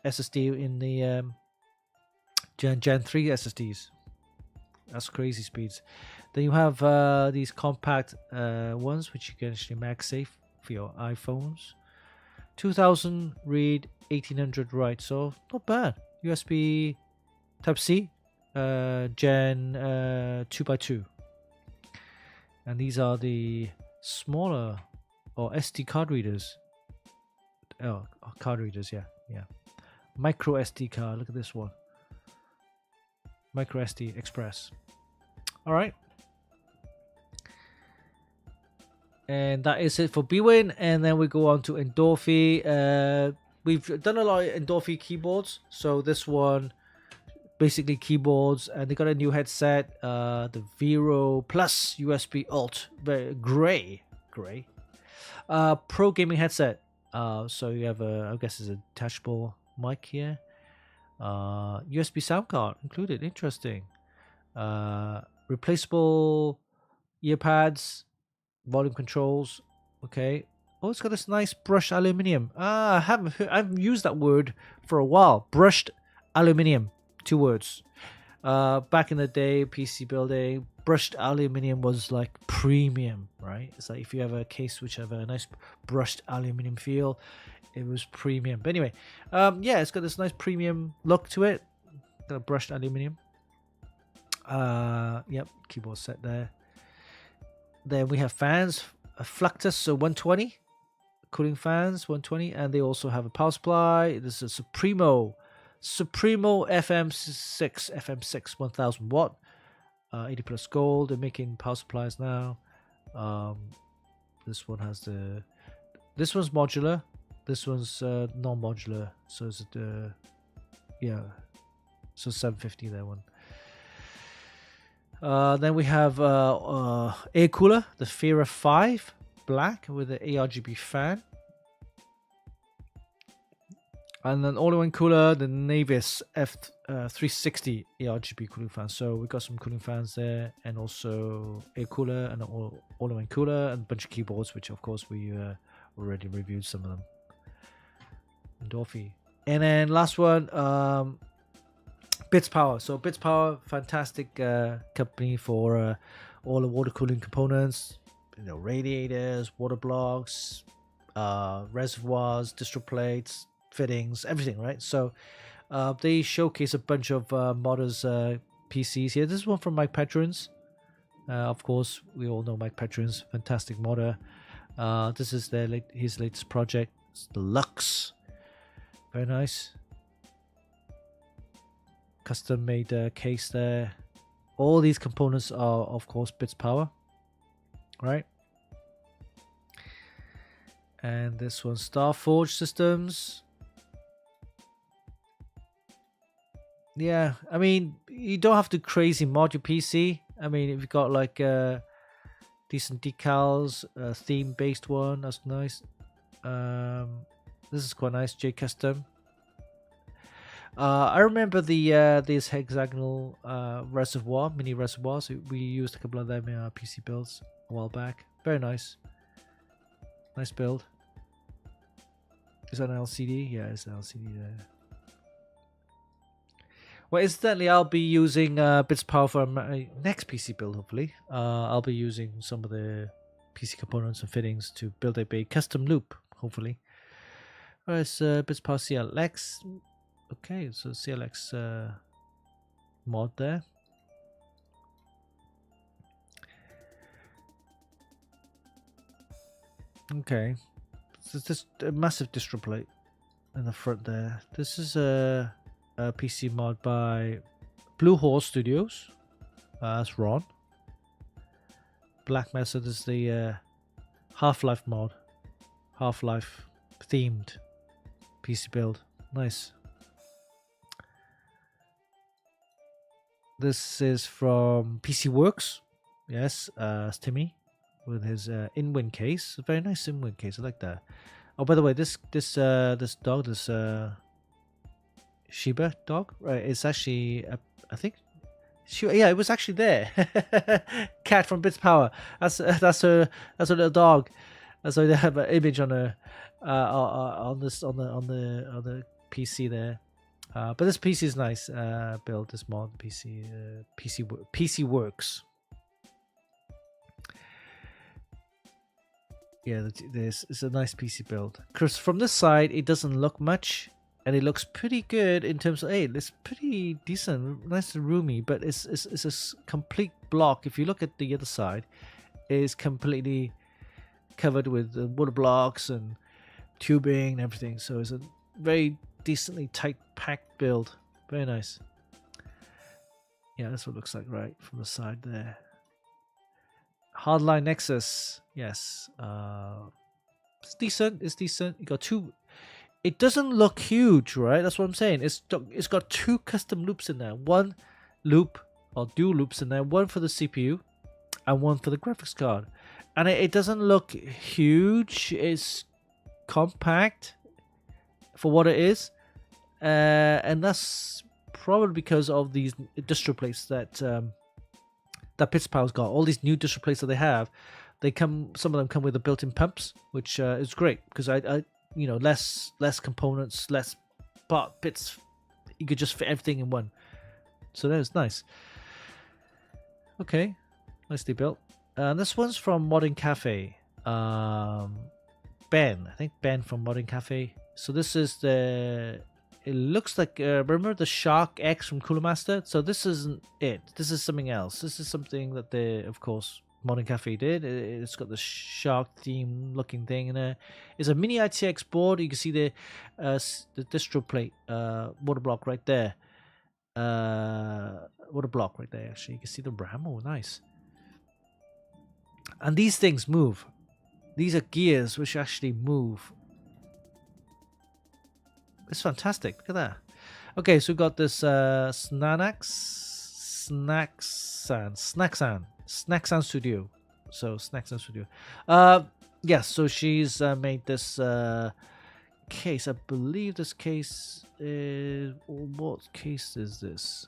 SSD in the Gen 3 SSDs. That's crazy speeds. Then you have these compact ones, which you can actually MagSafe for your iPhones. 2000 read, 1800 write. So not bad. USB Type C, Gen 2x2. And these are the smaller or SD card readers. Oh, card readers, yeah. Micro SD card. Look at this one. Micro SD Express. All right. And that is it for Bwin. And then we go on to Endorphy. We've done a lot of Endorphy keyboards. So this one, basically keyboards. And they got a new headset. The Vero Plus USB Alt. Very gray. Pro gaming headset. So you have I guess it's a detachable mic here. USB sound card included. Interesting. Replaceable ear pads, volume controls. Okay. Oh, it's got this nice brushed aluminium. I haven't used that word for a while. Brushed aluminium. 2 words. Back in the day, PC building, brushed aluminium was like premium, right? It's like if you have a case which have a nice brushed aluminium feel, it was premium. But anyway, yeah, it's got this nice premium look to it. Got a brushed aluminium. Yep, keyboard set there. Then we have fans, a Fluctus, so 120 cooling fans, 120, and they also have a power supply. This is a Supremo FM6 1000 watt, 80 plus gold. They're making power supplies now. This one has this one's modular, this one's non-modular, so it's yeah, so 750 that one. Then we have air cooler, the Fira 5 black with the ARGB fan. And then all-in-one cooler, the Navis F360 ARGB cooling fan. So we got some cooling fans there, and also air cooler and all-in-one cooler, and a bunch of keyboards, which of course we already reviewed some of them. Endorphy. And then last one, Bits Power. So Bits Power, fantastic company for all the water cooling components, radiators, water blocks, reservoirs, distro plates, fittings, everything, right? So they showcase a bunch of modders PCs here. This is one from Mike Petrons. Of course, we all know Mike Petrons, fantastic modder. This is his latest project. It's the Lux. Very nice. Custom made case there. All these components are, of course, Bits Power, right? And this one, Starforge Systems. Yeah, I mean, you don't have to crazy mod your PC. I mean, if you've got like decent decals, theme-based one, that's nice. This is quite nice, J Custom. I remember this hexagonal mini reservoirs. We used a couple of them in our PC builds a while back. Very nice. Nice build. Is that an LCD? Yeah, it's an LCD there. Well, incidentally, I'll be using Bits Power for my next PC build, hopefully. I'll be using some of the PC components and fittings to build a custom loop, hopefully. Where's Bits Power CLX? Okay, so CLX mod there. Okay, so it's just a massive distro plate. in the front there. This is a PC mod by Blue Horse Studios. That's Ron. Black Mesa is the Half-Life mod. Half-Life themed PC build. Nice. This is from PC Works. Yes, it's Timmy with his in-win case. A very nice in-win case. I like that. Oh, by the way, this dog, this Shiba dog, right? It's actually, I think, yeah, it was actually there. Cat from Bits Power. That's her little dog. So they have an image on her on the PC there. But this PC is nice. Build this mod PC Works. Yeah, this is a nice PC build. Because from this side, it doesn't look much, and it looks pretty good in terms of, hey, it's pretty decent, nice and roomy. But it's a complete block. If you look at the other side, it's completely covered with wood blocks and tubing and everything. So it's a very decently tight packed build. Very nice. Yeah, that's what it looks like right from the side there. Hardline Nexus, yes. It's decent. It's decent. You got two. It doesn't look huge, right? That's what I'm saying. It's got two custom loops in there. One loop or dual loops in there. One for the CPU and one for the graphics card. And it doesn't look huge. It's compact for what it is, and that's probably because of these distro plates that Pitspower's got. All these new distro plates that they have, some of them come with the built-in pumps, which is great because I less components, less bits. You could just fit everything in one. So that was nice. Okay, nicely built. This one's from Modern Cafe. Ben, I think Ben from Modern Cafe. So this is it looks like, remember the Shark X from Cooler Master? So this isn't it. This is something else. This is something that of course, Modern Cafe did. It's got the shark theme looking thing in there. It's a mini ITX board. You can see the distro plate, water block right there. Water block right there, actually. You can see the RAM. Oh, nice. And these things move. These are gears which actually move. It's fantastic. Look at that. Okay, so we've got this Snacksan Studio. So Snacksan Studio. Yes, so she's made this case. I believe this case is... What case is this?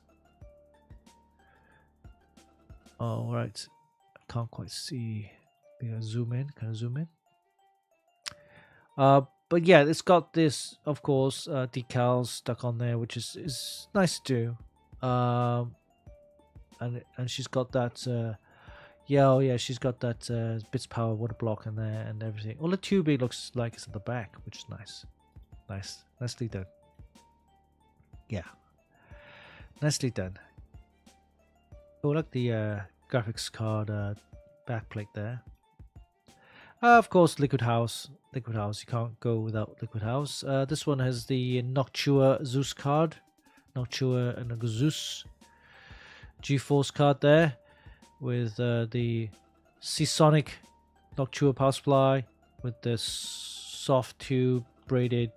Oh, right. I can't quite see. Zoom in. Can I zoom in? But yeah, it's got this, of course, decals stuck on there, which is nice to do. And she's got that, she's got that Bits Power water block in there and everything. All the tubing looks like it's at the back, which is nice. Nicely done. Yeah, nicely done. Oh, look, the graphics card backplate there. Of course, Liquid House. You can't go without Liquid House. This one has the Noctua Zeus card. Noctua and a Zeus GeForce card there. With the Seasonic Noctua power supply. With the soft tube braided...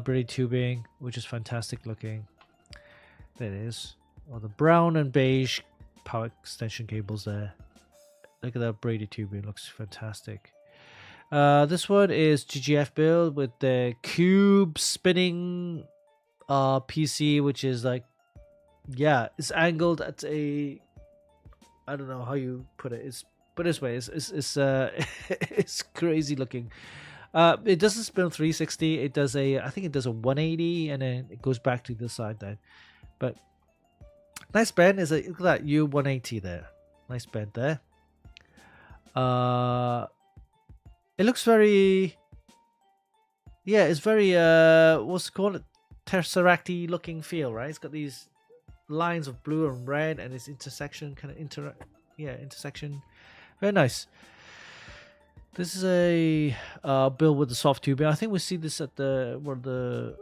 braided tubing, which is fantastic looking. There it is. Oh, the brown and beige power extension cables there. Look at that braided tubing, looks fantastic. This one is GGF build with the cube spinning PC, which is like, yeah, it's angled at a, I don't know how you put it. But this way, it's it's crazy looking. It doesn't spin 360. It does I think it does a 180, and then it goes back to the side then. But nice bend. Look at that U180 there. Nice bend there. It looks very, yeah, it's very what's it called, Tesseract-y looking feel, right? It's got these lines of blue and red, and its intersection kind of intersection. Very nice. This is a build with the soft tubing. I think we see this at on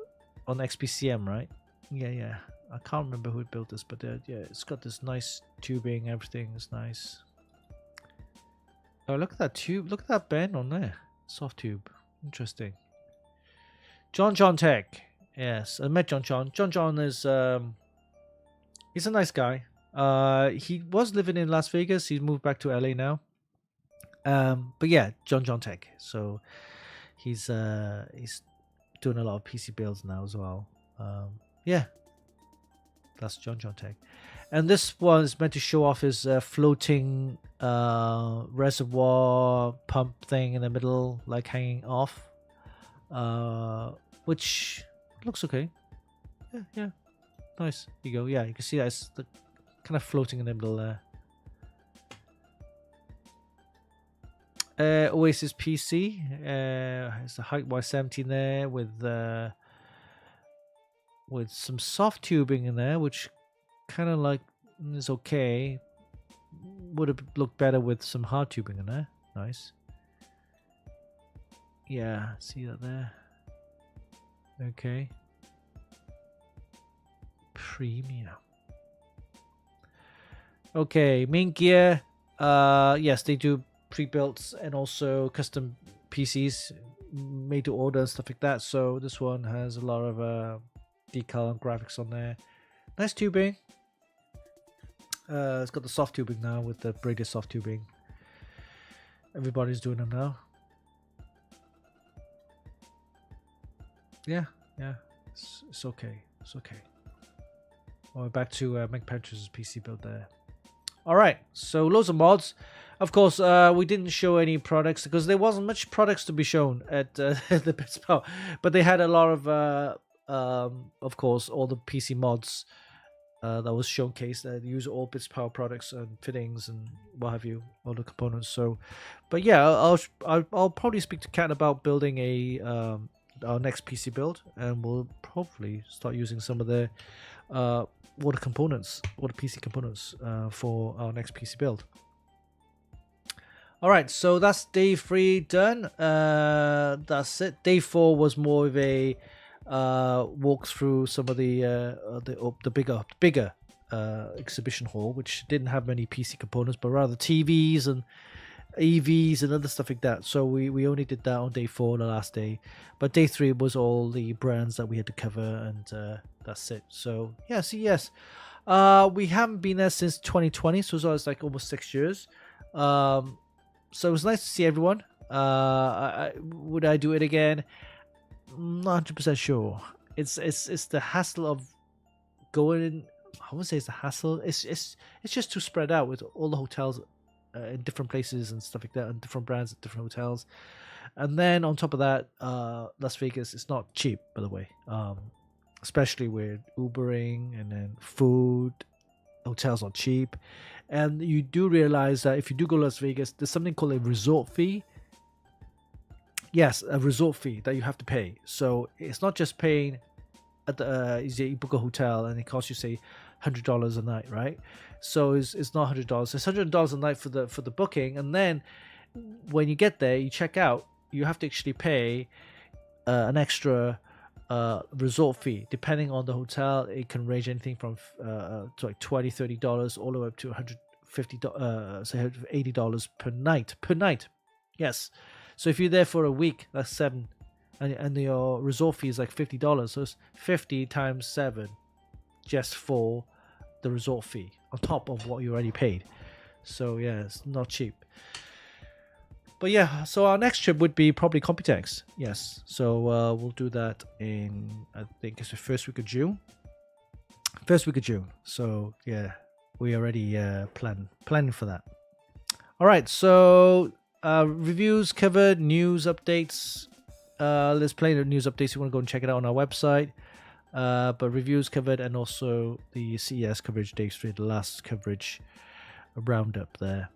XPCM, right? Yeah. I can't remember who built this, but yeah, it's got this nice tubing. Everything is nice. Oh, look at that tube. Look at that bend on there. Soft tube. Interesting. John Tech. Yes, I met John. John is he's a nice guy. He was living in Las Vegas. He's moved back to LA now. But yeah, John Tech. So he's doing a lot of PC builds now as well. Yeah, that's John Tech. And this one is meant to show off his floating reservoir pump thing in the middle, like hanging off, which looks okay. Yeah, nice. Here you go. Yeah, you can see that it's kind of floating in the middle there. Oasis PC. It's a height Y17 there with some soft tubing in there, which kind of like is okay. Would have looked better with some hard tubing in there. Nice. Yeah, see that there. Okay. Premium. Okay, main gear. Yes, they do pre-built and also custom PCs made to order and stuff like that. So this one has a lot of decal and graphics on there. Nice tubing. It's got the soft tubing now with the braided soft tubing. Everybody's doing them now. Yeah. It's okay. It's okay. We're back to McPentr's PC build there. All right, so loads of mods. Of course, we didn't show any products because there wasn't much products to be shown at the Bits Power, but they had a lot of course, all the PC mods that was showcased that use all Bits Power products and fittings and what have you, all the components. So, but yeah, I'll probably speak to Kat about building our next PC build, and we'll hopefully start using some of the water PC components for our next PC build. All right, so that's day 3 done. That's it. Day 4 was more of a walk through some of the bigger exhibition hall, which didn't have many PC components, but rather TVs and EVs and other stuff like that. So we only did that on day 4, the last day. But day 3 was all the brands that we had to cover, and that's it. So yeah, yes. We haven't been there since 2020, so it's like almost 6 years. So it was nice to see everyone. Would I do it again? Not 100% sure. It's the hassle of going. I wouldn't say it's the hassle. It's just too spread out with all the hotels in different places and stuff like that, and different brands at different hotels. And then on top of that, Las Vegas is not cheap, by the way. Especially with Ubering and then food, hotels are cheap. And you do realize that if you do go to Las Vegas, there's something called a resort fee. Yes, a resort fee that you have to pay. So it's not just paying at the you book a hotel and it costs you say $100 a night, right? So it's not $100. It's $100 a night for the booking, and then when you get there, you check out, you have to actually pay an extra resort fee. Depending on the hotel, it can range anything from to like $20-$30 all the way up to $150 say $80 per night. Yes. So if you're there for a week, that's $7, and your resort fee is like $50. So it's 50 times 7 just for the resort fee on top of what you already paid. So yeah, it's not cheap. But yeah, so our next trip would be probably Computex. Yes, so we'll do that in, I think it's the first week of June. So yeah, we already planning for that. All right, so reviews covered, news updates. There's plenty of news updates. You want to go and check it out on our website. But reviews covered, and also the CES coverage, day 3, the last coverage roundup there.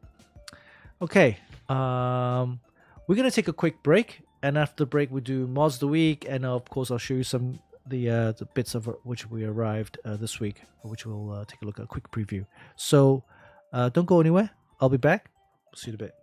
Okay, we're gonna take a quick break, and after the break we do mods of the week, and of course I'll show you some the bits of which we arrived this week, which we'll take a look at, a quick preview. So don't go anywhere. I'll be back. See you in a bit.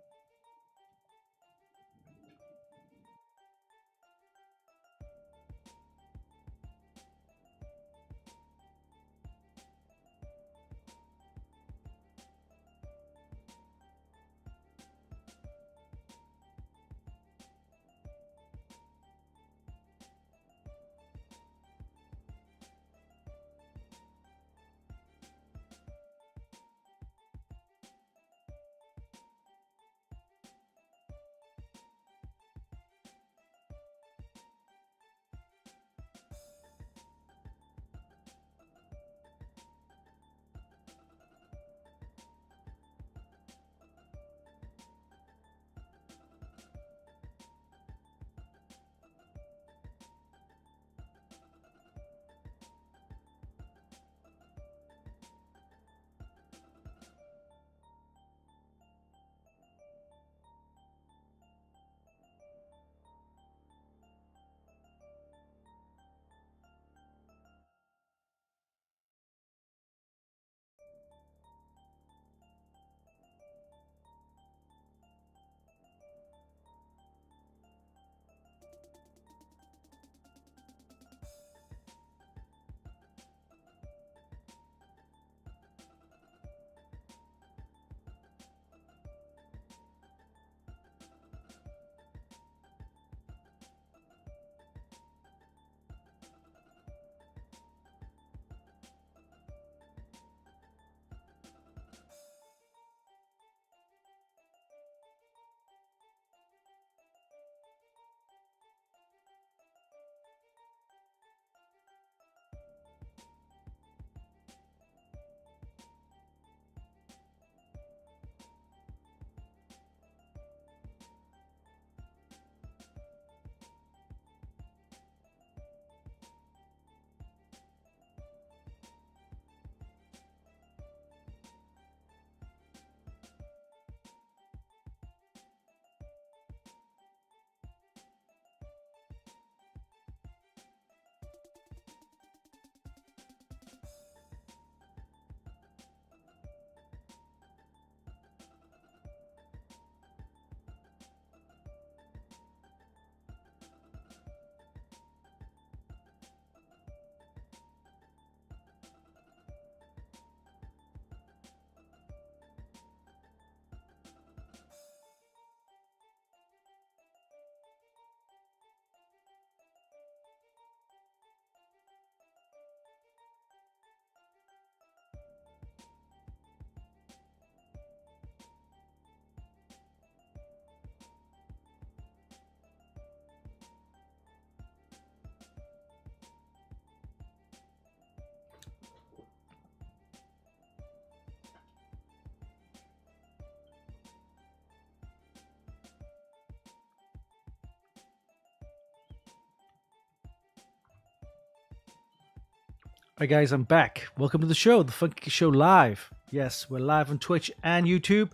Hi guys, I'm back. Welcome to the show, the Funkykit Show Live. Yes, we're live on Twitch and YouTube.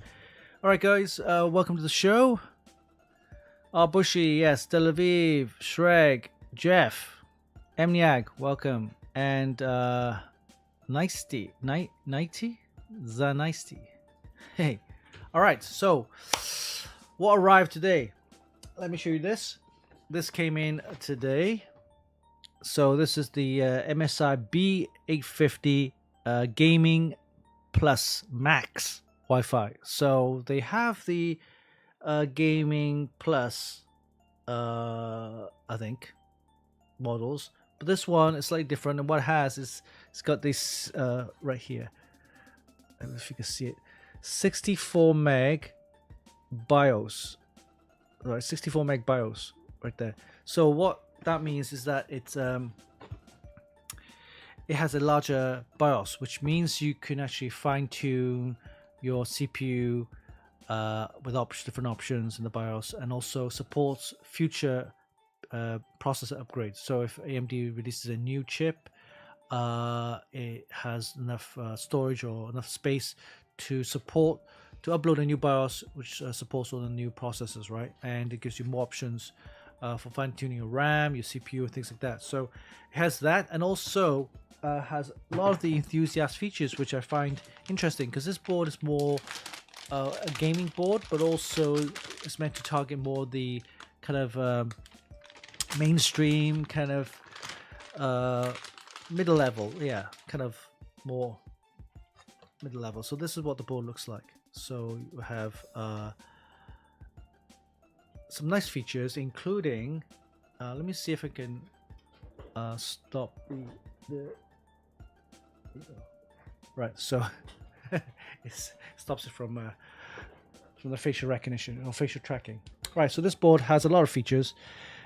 All right, guys, welcome to the show. Bushy, yes, Tel Aviv, Shreg, Jeff, Emniag, welcome, and Nighty, Zanisty. Hey, all right. So, what arrived today? Let me show you this. This came in today. So this is the MSI B850 Gaming Plus Max Wi-Fi. So they have the Gaming Plus, I think, models, but this one is slightly different. And what it has is it's got this right here. I don't know if you can see it. 64 meg BIOS. Right, 64 meg BIOS right there. So what that means is that it has a larger BIOS, which means you can actually fine-tune your CPU with different options in the BIOS, and also supports future processor upgrades. So if AMD releases a new chip, it has enough storage or enough space to upload a new BIOS, which supports all the new processors, right? And it gives you more options for fine-tuning your RAM, your CPU, things like that. So it has that, and also has a lot of the enthusiast features, which I find interesting, because this board is more a gaming board, but also it's meant to target more the kind of mainstream, kind of middle level, kind of more middle level. So this is what the board looks like. So you have some nice features, including let me see if I can stop the right. So it stops it from the facial recognition or facial tracking. Right. So this board has a lot of features,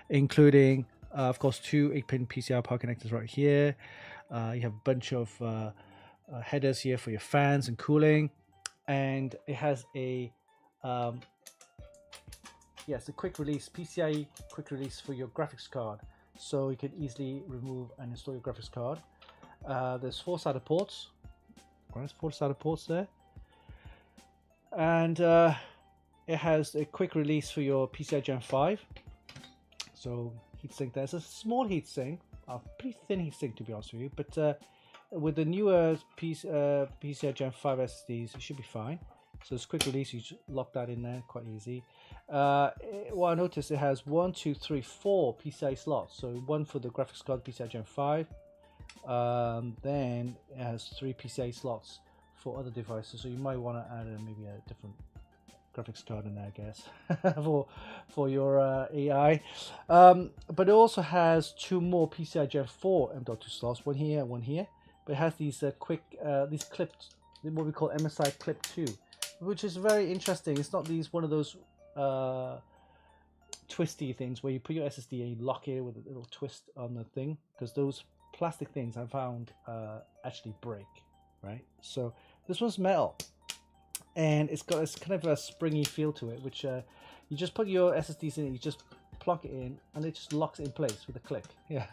including of course 2 8-pin PCI power connectors right here. You have a bunch of headers here for your fans and cooling, and it has a yes, a quick release PCIe quick release for your graphics card, so you can easily remove and install your graphics card. There's 4 SATA ports. There's 4 SATA ports there, and it has a quick release for your PCI Gen 5. So heatsink, there's a small heatsink, a pretty thin heatsink to be honest with you, but with the newer PCI Gen 5 SSDs, it should be fine. So it's quick release, you just lock that in there, quite easy. What I noticed, it has 1, 2, 3, 4 PCI slots. So one for the graphics card PCI Gen 5. Then it has 3 PCI slots for other devices. So you might want to add maybe a different graphics card in there, I guess, for your AI. But it also has 2 more PCI Gen 4 M.2 slots, one here and one here. But it has these these clipped, what we call MSI Clip 2, which is very interesting. It's not one of those twisty things where you put your SSD and you lock it with a little twist on the thing, because those plastic things I found actually break, right? So this one's metal, and it's got this kind of a springy feel to it, which you just put your SSDs in, you just plug it in, and it just locks it in place with a click. Yeah,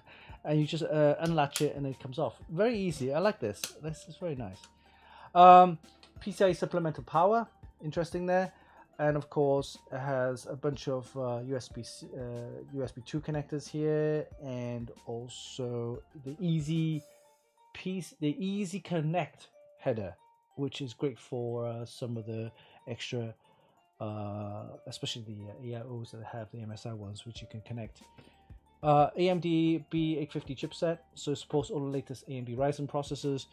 and you just unlatch it, and it comes off. Very easy. I like this. This is very nice. PCI supplemental power, interesting there, and of course it has a bunch of USB 2 connectors here, and also the easy connect header, which is great for some of the extra, especially the AIOs that have the MSI ones, which you can connect. AMD B850 chipset, so it supports all the latest AMD Ryzen processors,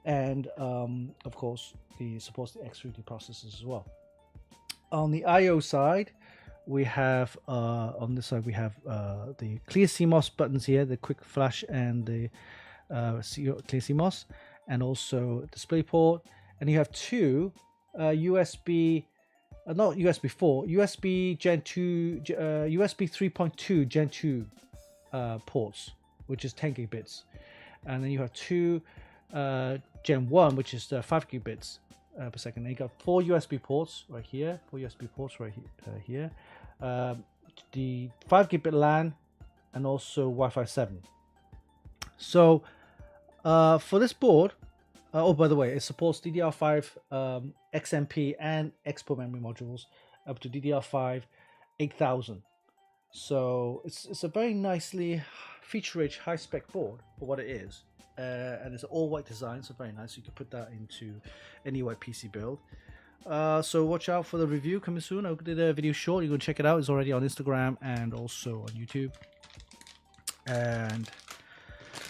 and of course it supports the X3D processors as well. On the IO side, we have on this side we have the clear CMOS buttons here, the quick flash and the clear CMOS, and also DisplayPort, and you have 2 USB, not USB 4, USB Gen 2, USB 3.2 Gen 2 ports, which is 10 gigabits, and then you have 2 Gen 1, which is 5 gigabits per second. And you got 4 USB ports right here, 4 USB ports right here, the 5 gigabit LAN, and also Wi-Fi 7. So For this board, oh, by the way, it supports DDR5 XMP and Expo memory modules up to DDR5 8000. So it's a very nicely feature-rich, high-spec board for what it is, and it's an all-white design, so very nice. You can put that into any white PC build. So watch out for the review coming soon. I did a video short. You can check it out. It's already on Instagram and also on YouTube, and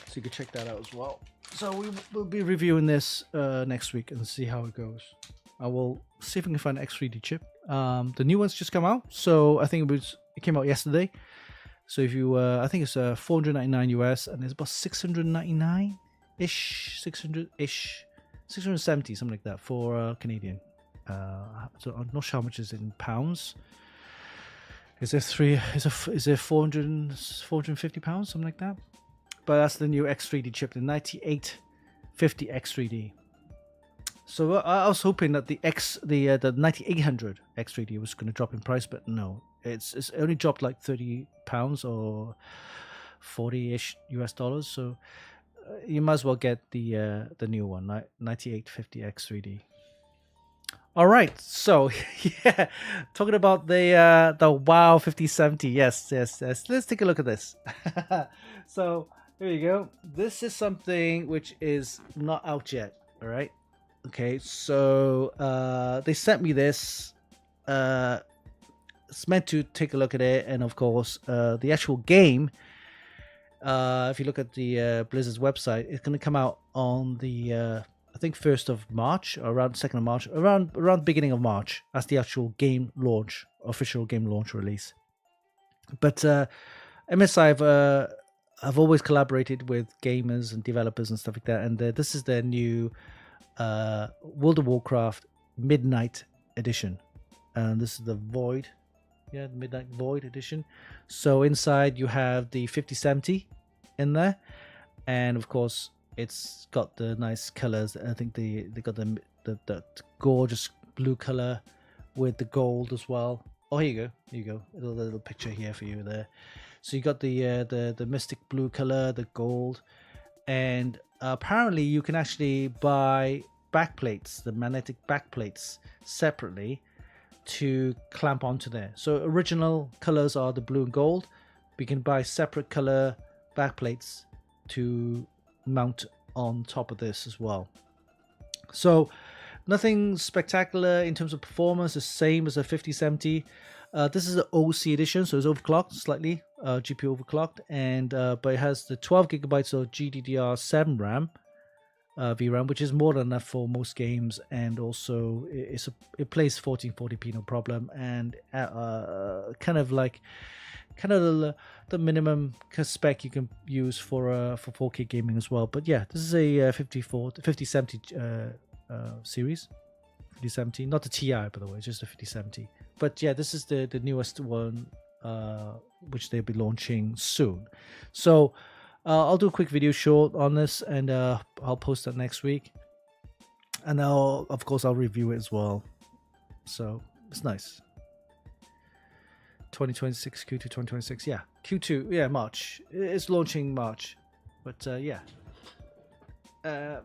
so you can check that out as well. So we'll be reviewing this next week and see how it goes. I will see if I can find an X3D chip. The new one's just come out, so I think it came out yesterday. So if you, I think it's $499 US, and it's about 699 ish, 600-ish, 670, something like that for Canadian. So I'm not sure how much is it in pounds. Is it 450 pounds, something like that? But that's the new X3D chip, the 9850 X3D. So I was hoping that the 9800 X3D was going to drop in price, but no, it's only dropped like 30 pounds or 40-ish US dollars. So you might as well get the new one, 9850 X3D. All right, so yeah, talking about the WoW 5070. Yes. Let's take a look at this. So here you go. This is something which is not out yet. All right. Okay, so they sent me this. It's meant to take a look at it, and of course, the actual game. If you look at the Blizzard's website, it's going to come out on the I think 1st of March, or around 2nd of March, around beginning of March. That's the actual game launch, official game launch release. But MSI have always collaborated with gamers and developers and stuff like that, and this is their new World of Warcraft Midnight Edition, and this is the Void, the Midnight Void Edition. So inside you have the 5070 in there, and of course it's got the nice colors. I think they got the gorgeous blue color with the gold as well. Oh, here you go, a little picture here for you there. So you got the mystic blue color, the gold, and apparently you can actually buy backplates, the magnetic backplates, separately to clamp onto there. So original colors are the blue and gold. We can buy separate color backplates to mount on top of this as well. So nothing spectacular in terms of performance, the same as a 5070. This is the OC edition, so it's overclocked slightly, GPU overclocked, and but it has the 12 gigabytes of GDDR7 RAM, VRAM, which is more than enough for most games, and also it plays 1440p no problem, and kind of the minimum spec you can use for 4K gaming as well. But yeah, this is a 5070 series, 5070, not the Ti by the way, just the 5070. But yeah, this is the newest one, which they'll be launching soon. So I'll do a quick video short on this, and I'll post that next week, and of course I'll review it as well. So it's nice. 2026, Q2 2026, yeah, Q2, yeah, March. It's launching March, but yeah. But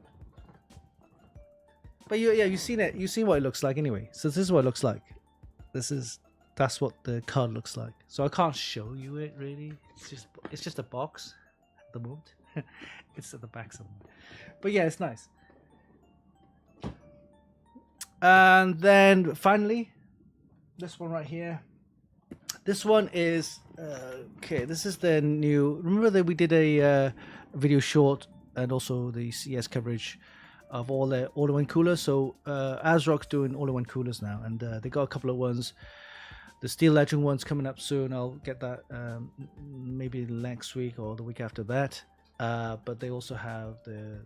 you've seen it. You've seen what it looks like anyway. So this is what it looks like. That's what the card looks like. So I can't show you it really. It's just a box at the moment. It's at the back somewhere. But yeah, it's nice. And then finally, this one right here. This one is okay. This is the new. Remember that we did a video short and also the CS coverage of all the all-in-one coolers. So ASRock's doing all-in-one coolers now, and they got a couple of ones. The Steel Legend one's coming up soon. I'll get that maybe next week or the week after that. But they also have the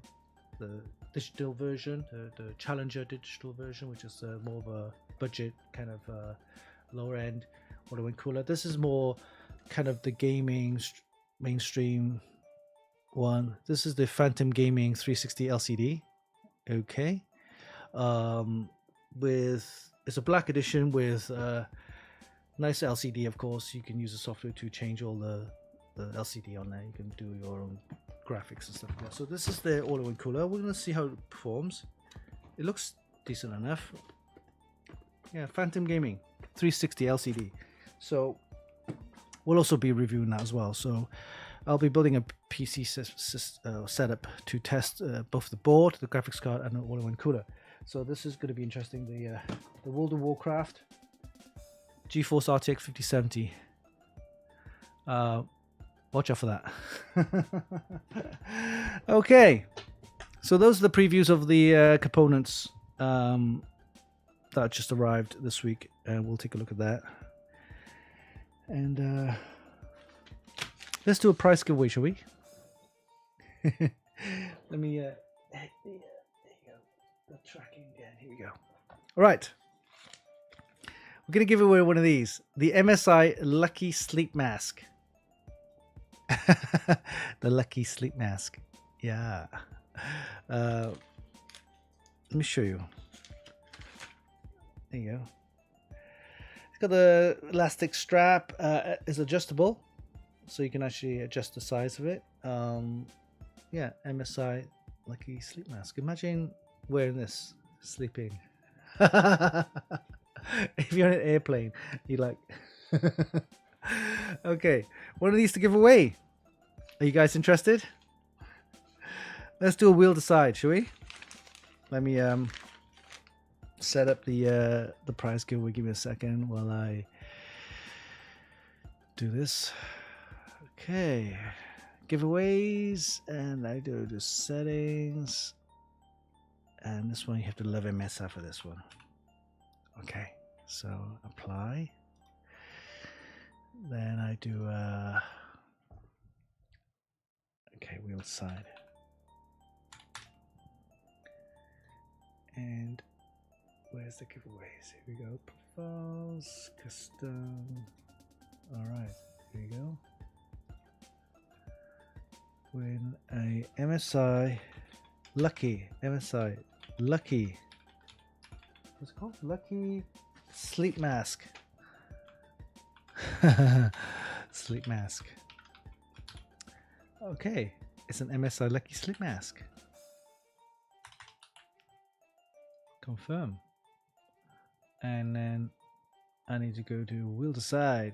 digital version, the Challenger digital version, which is more of a budget kind of lower end all-in-one cooler. This is more kind of the gaming mainstream one. This is the Phantom Gaming 360 LCD. Okay, it's a black edition with nice LCD. Of course, you can use the software to change all the LCD on there. You can do your own graphics and stuff like that. So this is the all-in-one cooler. We're going to see how it performs. It looks decent enough. Yeah, Phantom Gaming 360 LCD. So we'll also be reviewing that as well. So I'll be building a PC setup to test both the board, the graphics card, and the all-in-one cooler. So this is going to be interesting. The World of Warcraft GeForce RTX 5070. Watch out for that. Okay, so those are the previews of the components that just arrived this week, and we'll take a look at that. And let's do a price giveaway, shall we? Let me there you go. The tracking again. Here we go. All right. We're going to give away one of these. The MSI Lucky Sleep Mask. The Lucky Sleep Mask. Yeah. Let me show you. There you go. It's got the elastic strap. Is adjustable, so you can actually adjust the size of it. Yeah, MSI Lucky Sleep Mask. Imagine wearing this, sleeping. If you're on an airplane, you're like... Okay, one of these to give away. Are you guys interested? Let's do a wheel decide, shall we? Let me set up the prize giveaway. Give me a second while I do this. Okay, giveaways, and I do the settings, and this one you have to love MSI for this one. Okay, so apply. Then I do okay, wheel side. And where's the giveaways? Here we go. Profiles, custom. Alright, here we go. Win a MSI Lucky. MSI Lucky. What's it called? Lucky Sleep Mask. Sleep mask. Okay, it's an MSI Lucky Sleep Mask. Confirm. And then I need to go to wheel decide.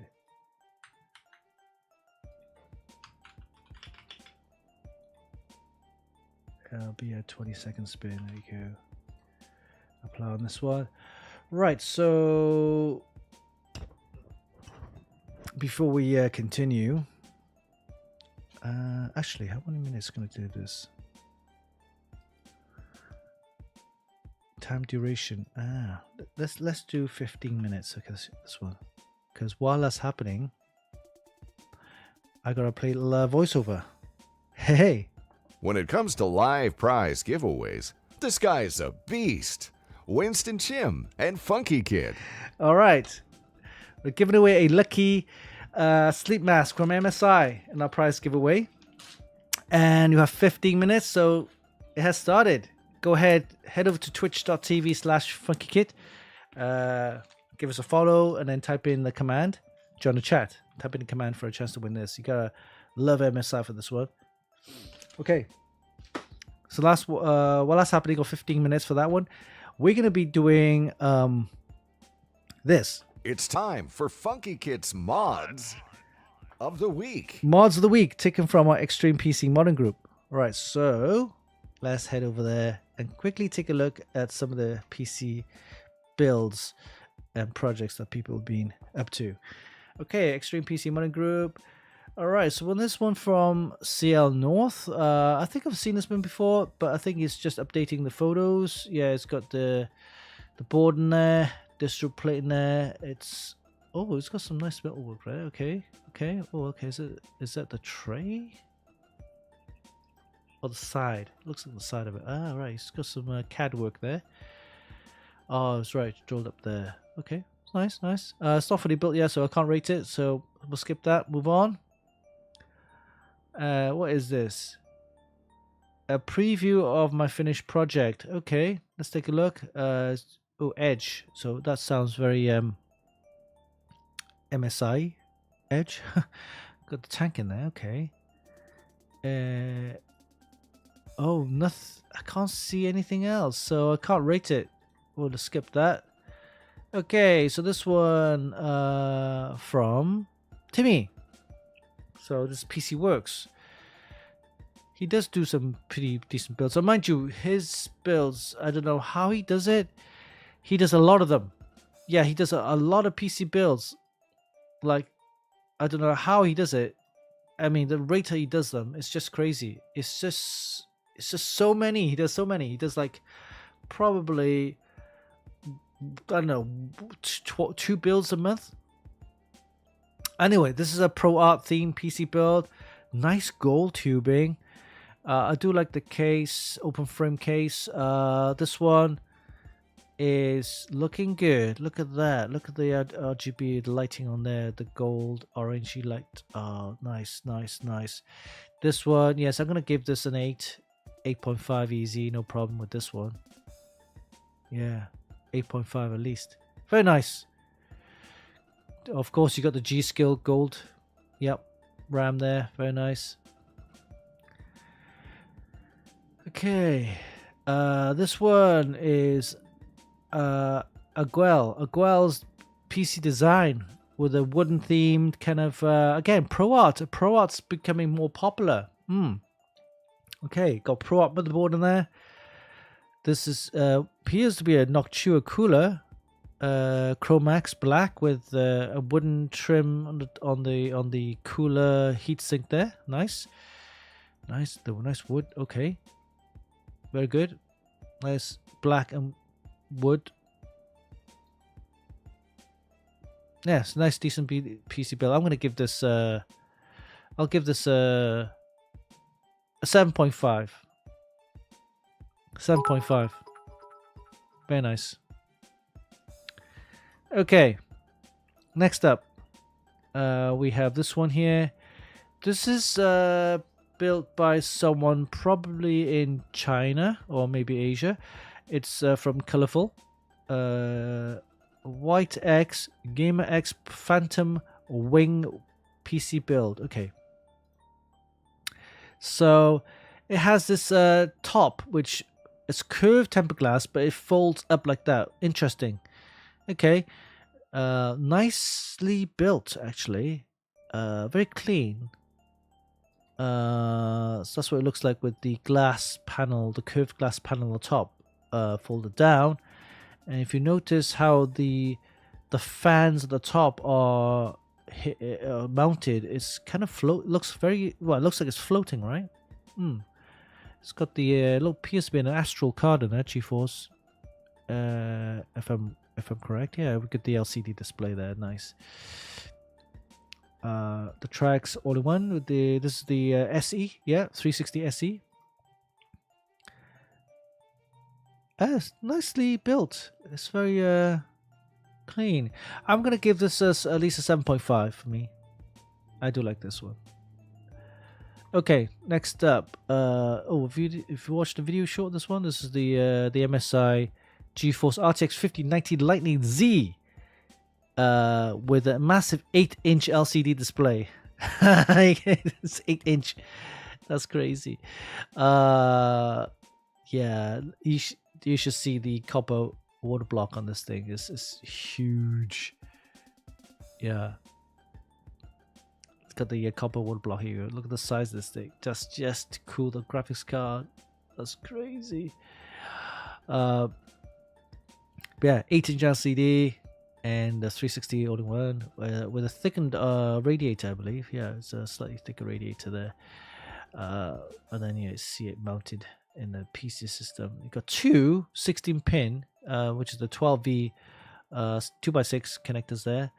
It'll be a 20-second spin. There you go. Apply on this one. Right, so before we continue, actually, how many minutes going to do this? Time duration. Let's do 15 minutes. Okay, this one, because while that's happening, I gotta play a little voiceover. Hey. When it comes to live prize giveaways, this guy's a beast. Winston Chim and Funkykit. All right, we're giving away a lucky sleep mask from MSI in our prize giveaway, and you have 15 minutes, so it has started. Go ahead, head over to twitch.tv/Funkykit, give us a follow, and then type in the command. Join the chat. Type in the command for a chance to win this. You gotta love MSI for this one. Okay, so while that's happening, got 15 minutes for that one. We're gonna be doing this. It's time for Funkykit's Mods of the Week. Mods of the Week, taken from our Extreme PC Modern group. All right, so let's head over there and quickly take a look at some of the PC builds and projects that people have been up to. Okay, Extreme PC Modern group. All right, so this one from CL North. I think I've seen this one before, but I think it's just updating the photos. Yeah, it's got the board in there, distro plate in there. It's got some nice metalwork, right? Okay. Oh, okay. Is that the tray? Or the side? Looks like the side of it. Ah, right. It's got some CAD work there. Oh, that's right. It's drilled up there. Okay. Nice. It's not fully built yet, so I can't rate it. So we'll skip that. Move on. What is this? A preview of my finished project. Okay. Let's take a look. Edge. So that sounds very MSI Edge. Got the tank in there. Okay. Oh, nothing. I can't see anything else, so I can't rate it. We'll just skip that. Okay, so this one from Timmy. So this PC works. He does do some pretty decent builds. So mind you, his builds, I don't know how he does it. He does a lot of them. Yeah, he does a lot of PC builds. Like, I don't know how he does it. I mean, the rate he does them, it's just crazy. It's just so many. He does so many. He does like probably, I don't know, 2 builds a month. Anyway, this is a Pro Art theme PC build. Nice gold tubing. I do like the case, open frame case. This one is looking good. Look at that. Look at the RGB, the lighting on there, the gold, orangey light. Oh, nice, nice, nice. This one, yes, I'm gonna give this an 8.5 easy. No problem with this one. Yeah, 8.5 at least. Very nice. Of course, you got the G-Skill gold. Yep, RAM there. Very nice. Okay, this one is Aguel's PC design with a wooden themed kind of again Pro Art. Pro Art's becoming more popular. Okay, got Pro Art motherboard in there. This is appears to be a Noctua cooler, Chromax black with a wooden trim on the cooler heatsink there. Nice, nice, the nice wood. Okay. Very good. Nice black and wood. Yes, nice decent PC build. I'm gonna give this I'll give this a 7.5. 7.5. Very nice. Okay. Next up, we have this one here. This is built by someone probably in China or maybe Asia. It's from Colorful. White X Gamer X Phantom Wing PC build. Okay. So it has this top which is curved tempered glass, but it folds up like that. Interesting. Okay. Nicely built actually. Very clean. So that's what it looks like with the glass panel, the curved glass panel on the top, folded down. And if you notice how the fans at the top are mounted, it's kind of looks very well. It looks like it's floating, right? It's got the little appears to be an Astral card in there, GeForce. If I'm correct, yeah, we get the LCD display there. Nice. The tracks all in one with this is the SE, yeah, 360 SE. It's nicely built. It's very clean. I'm gonna give this at least a 7.5 for me. I do like this one. Okay, next up. If you watched the video short, this is the MSI GeForce RTX 5090 Lightning Z. With a massive 8-inch LCD display. It's 8-inch. That's crazy. Yeah, you should see the copper water block on this thing. It's huge. Yeah. It's got the copper water block here. Look at the size of this thing. Just cool. The graphics card. That's crazy. Yeah, 8-inch LCD. And the 360 all-in-one with a thickened radiator, I believe. Yeah, it's a slightly thicker radiator there. And then you see it mounted in the PC system. You got two 16-pin, which is the 12V 2x6 connectors there.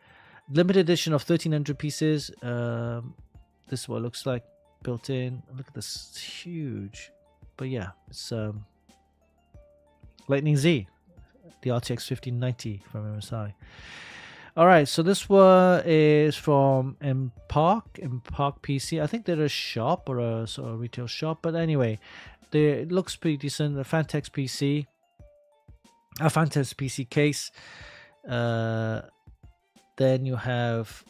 Limited edition of 1,300 pieces. This is what it looks like built in. Look at this, it's huge. But yeah, it's Lightning Z. The RTX 5090 from MSI. Alright, so this one is from Empark PC. I think they're a shop or a sort of retail shop, but anyway, it looks pretty decent. A Fantex PC. A Fantex PC case. Then you have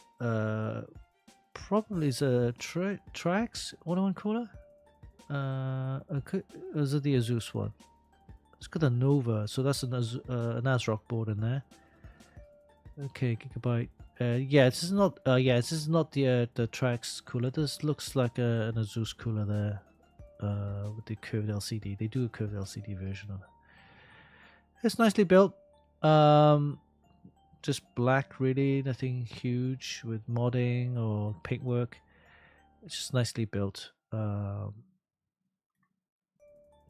probably the Trax all-in-one cooler. Is it the Asus one? It's got a Nova, so that's an ASRock board in there. Okay, Gigabyte. Yeah, this is not. Yeah, this is not the Trax cooler. This looks like an Asus cooler there. With the curved LCD, they do a curved LCD version of it. It's nicely built. Just black, really, nothing huge with modding or paintwork. It's just nicely built.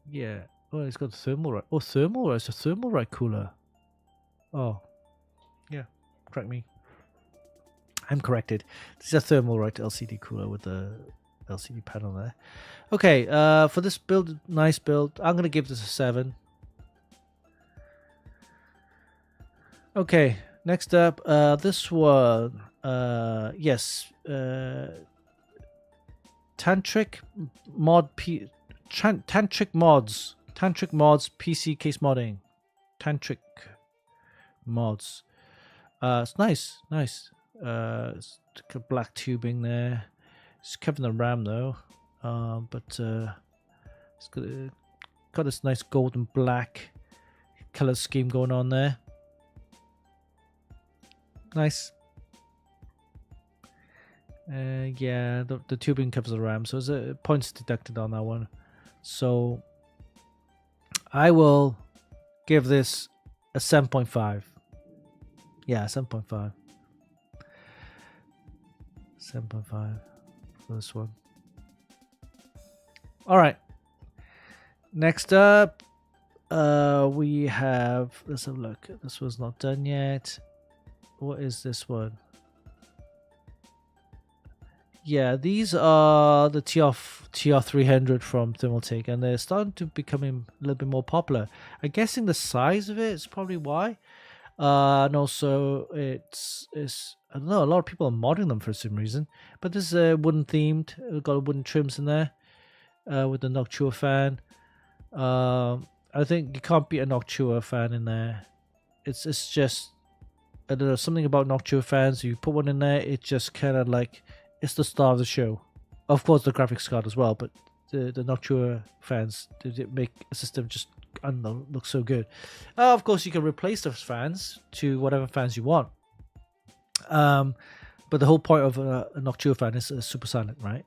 Yeah. Oh, it's got thermal right. Oh, thermal right. It's a thermal right cooler. Oh, yeah. Correct me. I'm corrected. This is a thermal right LCD cooler with the LCD panel there. Okay. For this build, nice build. I'm gonna give this a 7. Okay. Next up, this one. Yes. Tantric mods PC case modding. Tantric mods. It's nice. It's got black tubing there. It's covering the RAM though. But it's got this nice gold and black color scheme going on there. Nice. Yeah, the tubing covers the RAM, so there's points deducted on that one. So I will give this a 7.5. Yeah, 7.5. 7.5 for this one. All right. Next up, we have. Let's have a look. This was not done yet. What is this one? Yeah, these are the TR300 from Thermaltake, and they're starting to becoming a little bit more popular. I'm guessing the size of it is probably why. And also it's I don't know, a lot of people are modding them for some reason. But this is wooden themed. We've got wooden trims in there with the Noctua fan. I think you can't beat a Noctua fan in there. It's just, I don't know, something about Noctua fans. You put one in there, it just kind of like, it's the star of the show. Of course, the graphics card as well, but the Noctua fans did make a system just, I don't know, look so good. Of course, you can replace those fans to whatever fans you want. But the whole point of a Noctua fan is super silent, right?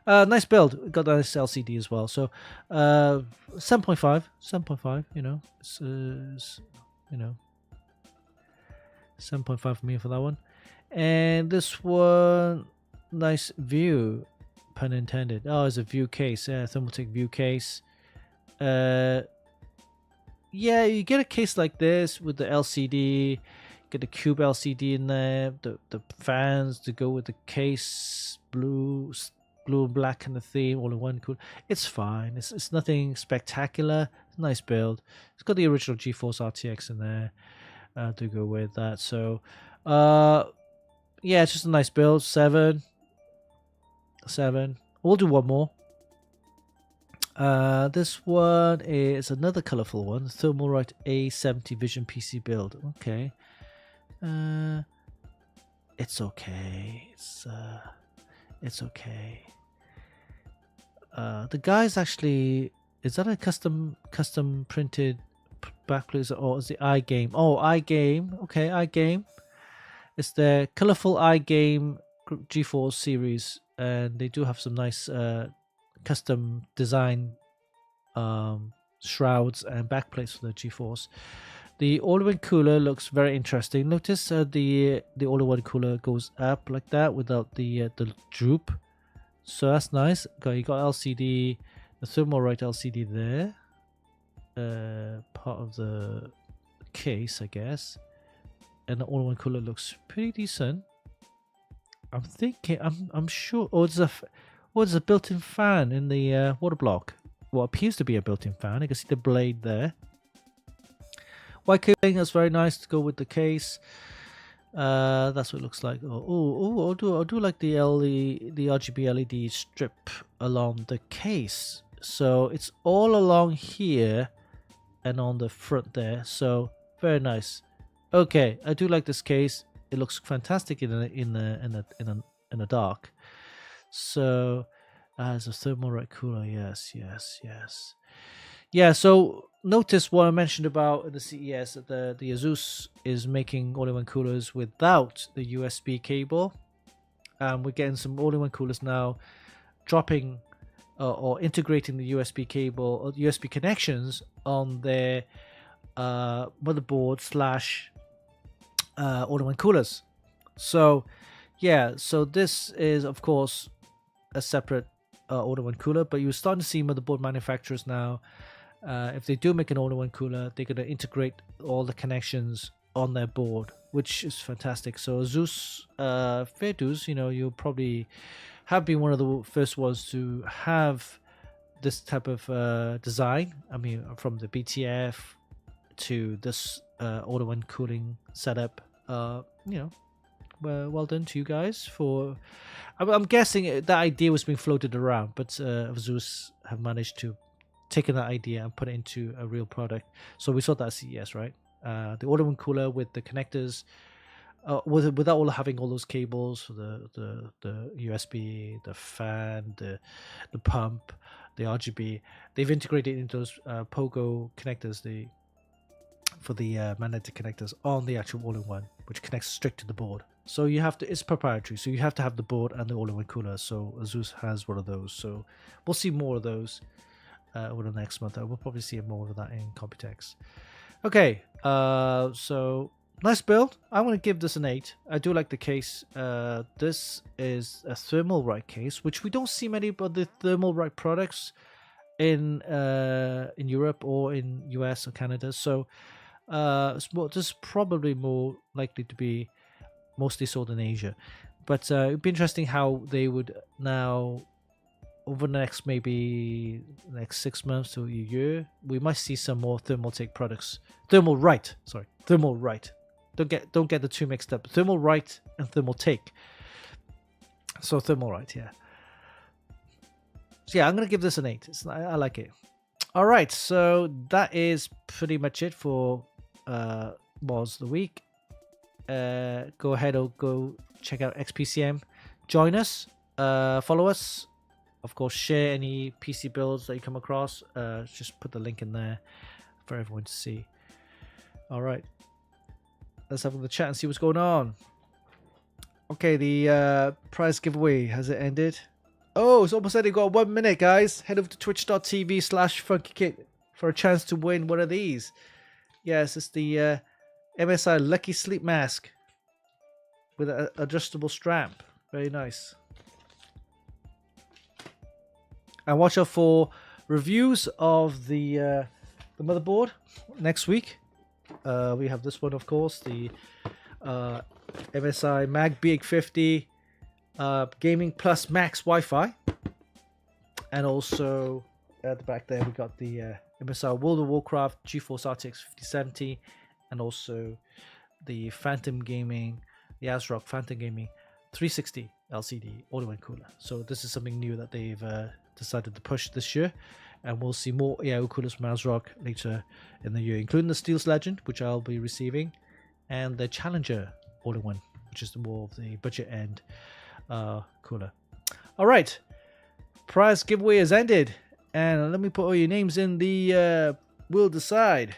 Nice build. Got a nice LCD as well. So 7.5. You know, it's 7.5 for me for that one. And this one, nice view, pun intended. Oh, it's a view case. Yeah, Thermaltake view case. Yeah, you get a case like this with the LCD. Get the cube LCD in there. The fans to go with the case. Blue and black kind of theme, all in one. Cool. It's fine. It's nothing spectacular. Nice build. It's got the original GeForce RTX in there to go with that. So, yeah, it's just a nice build. 7. We'll do one more. This one is another colorful one. Thermalright A70 Vision PC build. Okay. It's okay. It's okay. The guy's actually, is that a custom printed backplate, or is it iGame? Oh, iGame. Okay, iGame. It's the colorful iGame GeForce series, and they do have some nice custom design shrouds and backplates for the GeForce. The all-in-one cooler looks very interesting. Notice the all-in-one cooler goes up like that without the droop. So that's nice. You got LCD, the Thermalright LCD there. Part of the case, I guess. And the all-in-one cooler looks pretty decent. I'm thinking, I'm sure. Oh, there's a built-in fan in the water block. What appears to be a built-in fan. You can see the blade there. White coating, that's very nice to go with the case. That's what it looks like. Oh, I do like the RGB LED strip along the case. So it's all along here and on the front there. So very nice. Okay, I do like this case. It looks fantastic in the dark. So As a thermal right cooler, yes, yes, yes. Yeah, so notice what I mentioned about the CES that the Asus is making all-in-one coolers without the USB cable. We're getting some all-in-one coolers now dropping or integrating the USB cable or USB connections on their motherboard slash all-in-one coolers. So yeah, so this is of course a separate all-in-one cooler, but you're starting to see motherboard manufacturers now. If they do make an all-in-one cooler, they're going to integrate all the connections on their board, which is fantastic. So Asus, fair dues, you'll probably have been one of the first ones to have this type of design. I mean, from the BTF to this all-in-one cooling setup. Well done to you guys for. I'm guessing that idea was being floated around, but Asus have managed to taken that idea and put it into a real product. So we saw that at CES, right? The all-in-one cooler with the connectors, without all having all those cables for the USB, the fan, the pump, the RGB. They've integrated into those Pogo connectors, for the magnetic connectors on the actual all-in-one, which connects straight to the board. So you have to, it's proprietary, so you have to have the board and the all-in-one cooler. So Asus has one of those. So we'll see more of those over the next month. We'll probably see more of that in Computex. Okay, so nice build. I'm going to give this an 8. I do like the case. This is a thermal right case, which we don't see many of the thermal right products in Europe or in US or Canada. So this is probably more likely to be mostly sold in Asia. But it'd be interesting how they would now, over the next 6 months to a year, we might see some more Thermaltake products. Thermalright. Don't get the two mixed up. Thermalright and Thermaltake. So Thermalright, yeah. So yeah, I'm gonna give this an 8. I like it. All right, so that is pretty much it for was the week. Go ahead or go check out XPCM. Join us. Follow us. Of course, share any PC builds that you come across. Just put the link in there for everyone to see. All right. Let's have the chat and see what's going on. Okay, the prize giveaway, has it ended? Oh, it's almost ended. Got 1 minute, guys. Head over to twitch.tv/Funkykit for a chance to win one of these. Yes, it's the MSI Lucky Sleep Mask with an adjustable strap. Very nice. And watch out for reviews of the motherboard next week. We have this one, of course, the MSI Mag B850 Gaming Plus Max Wi-Fi, and also at the back there we got the MSI World of Warcraft GeForce RTX 5070, and also the Phantom Gaming, the ASRock Phantom Gaming 360 LCD all-in-one cooler. So this is something new that they've decided to push this year, and we'll see more AIO coolers from ASRock later in the year, including the Steels Legend, which I'll be receiving, and the Challenger all-in-one, which is the more of the budget end cooler. All right, prize giveaway has ended, and let me put all your names in the We'll Decide.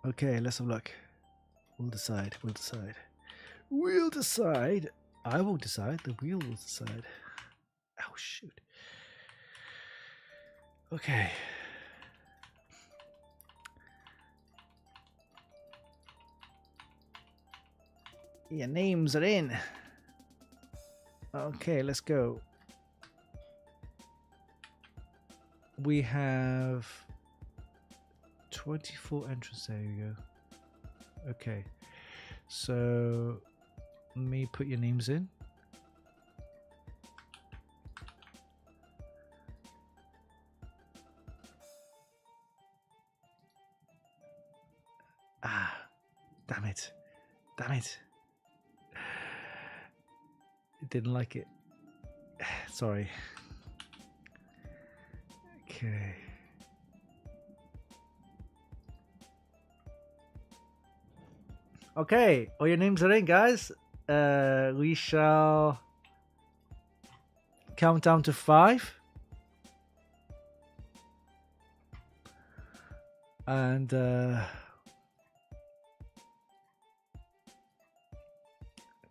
Okay, let's have a look. We'll decide. I will decide. The wheel will decide. Oh, shoot. Okay. Your names are in. Okay, let's go. We have 24 entrants. There you go. Okay. So, let me put your names in. Ah, damn it. Didn't like it. Sorry. Okay. Okay, all your names are in, guys. We shall count down to 5. And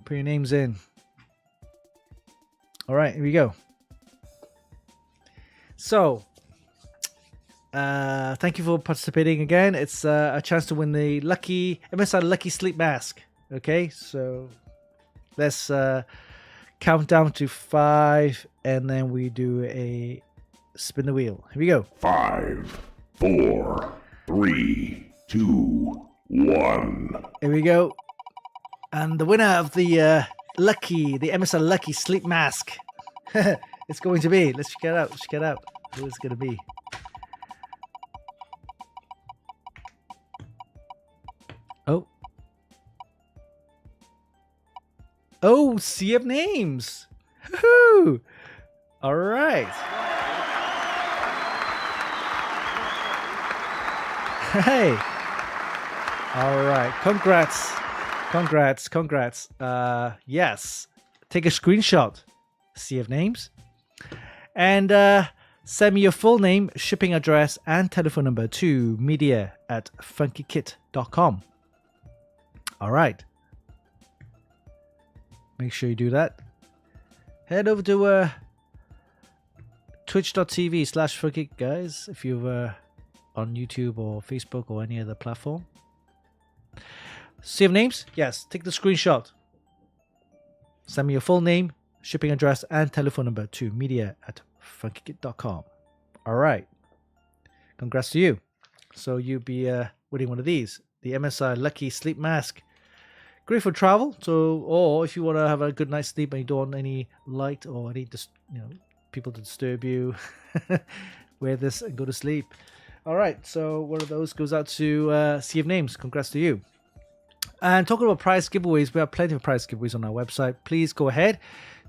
put your names in. All right, here we go. So, thank you for participating again. It's a chance to win the MSI Lucky Sleep Mask. Okay, so let's count down to 5, and then we do a spin the wheel. Here we go. 5, 4, 3, 2, 1. Here we go. And the winner of the MSI Lucky Sleep Mask, it's going to be. Let's check it out. Who it's going to be? Oh, sea of names. Woohoo! All right. Hey. All right. Congrats. Yes. Take a screenshot. Sea of names. And send me your full name, shipping address, and telephone number to media@funkykit.com. All right. Make sure you do that. Head over to twitch.tv/Funkykit, guys, if you're on YouTube or Facebook or any other platform. Save names? Yes. Take the screenshot. Send me your full name, shipping address, and telephone number to media@funkykit.com. All right. Congrats to you. So you'll be winning one of these. The MSI Lucky Sleep Mask. Great for travel, or if you want to have a good night's sleep and you don't want any light or any people to disturb you, wear this and go to sleep. All right, so one of those goes out to Sea of Names. Congrats to you. And talking about prize giveaways, we have plenty of prize giveaways on our website. Please go ahead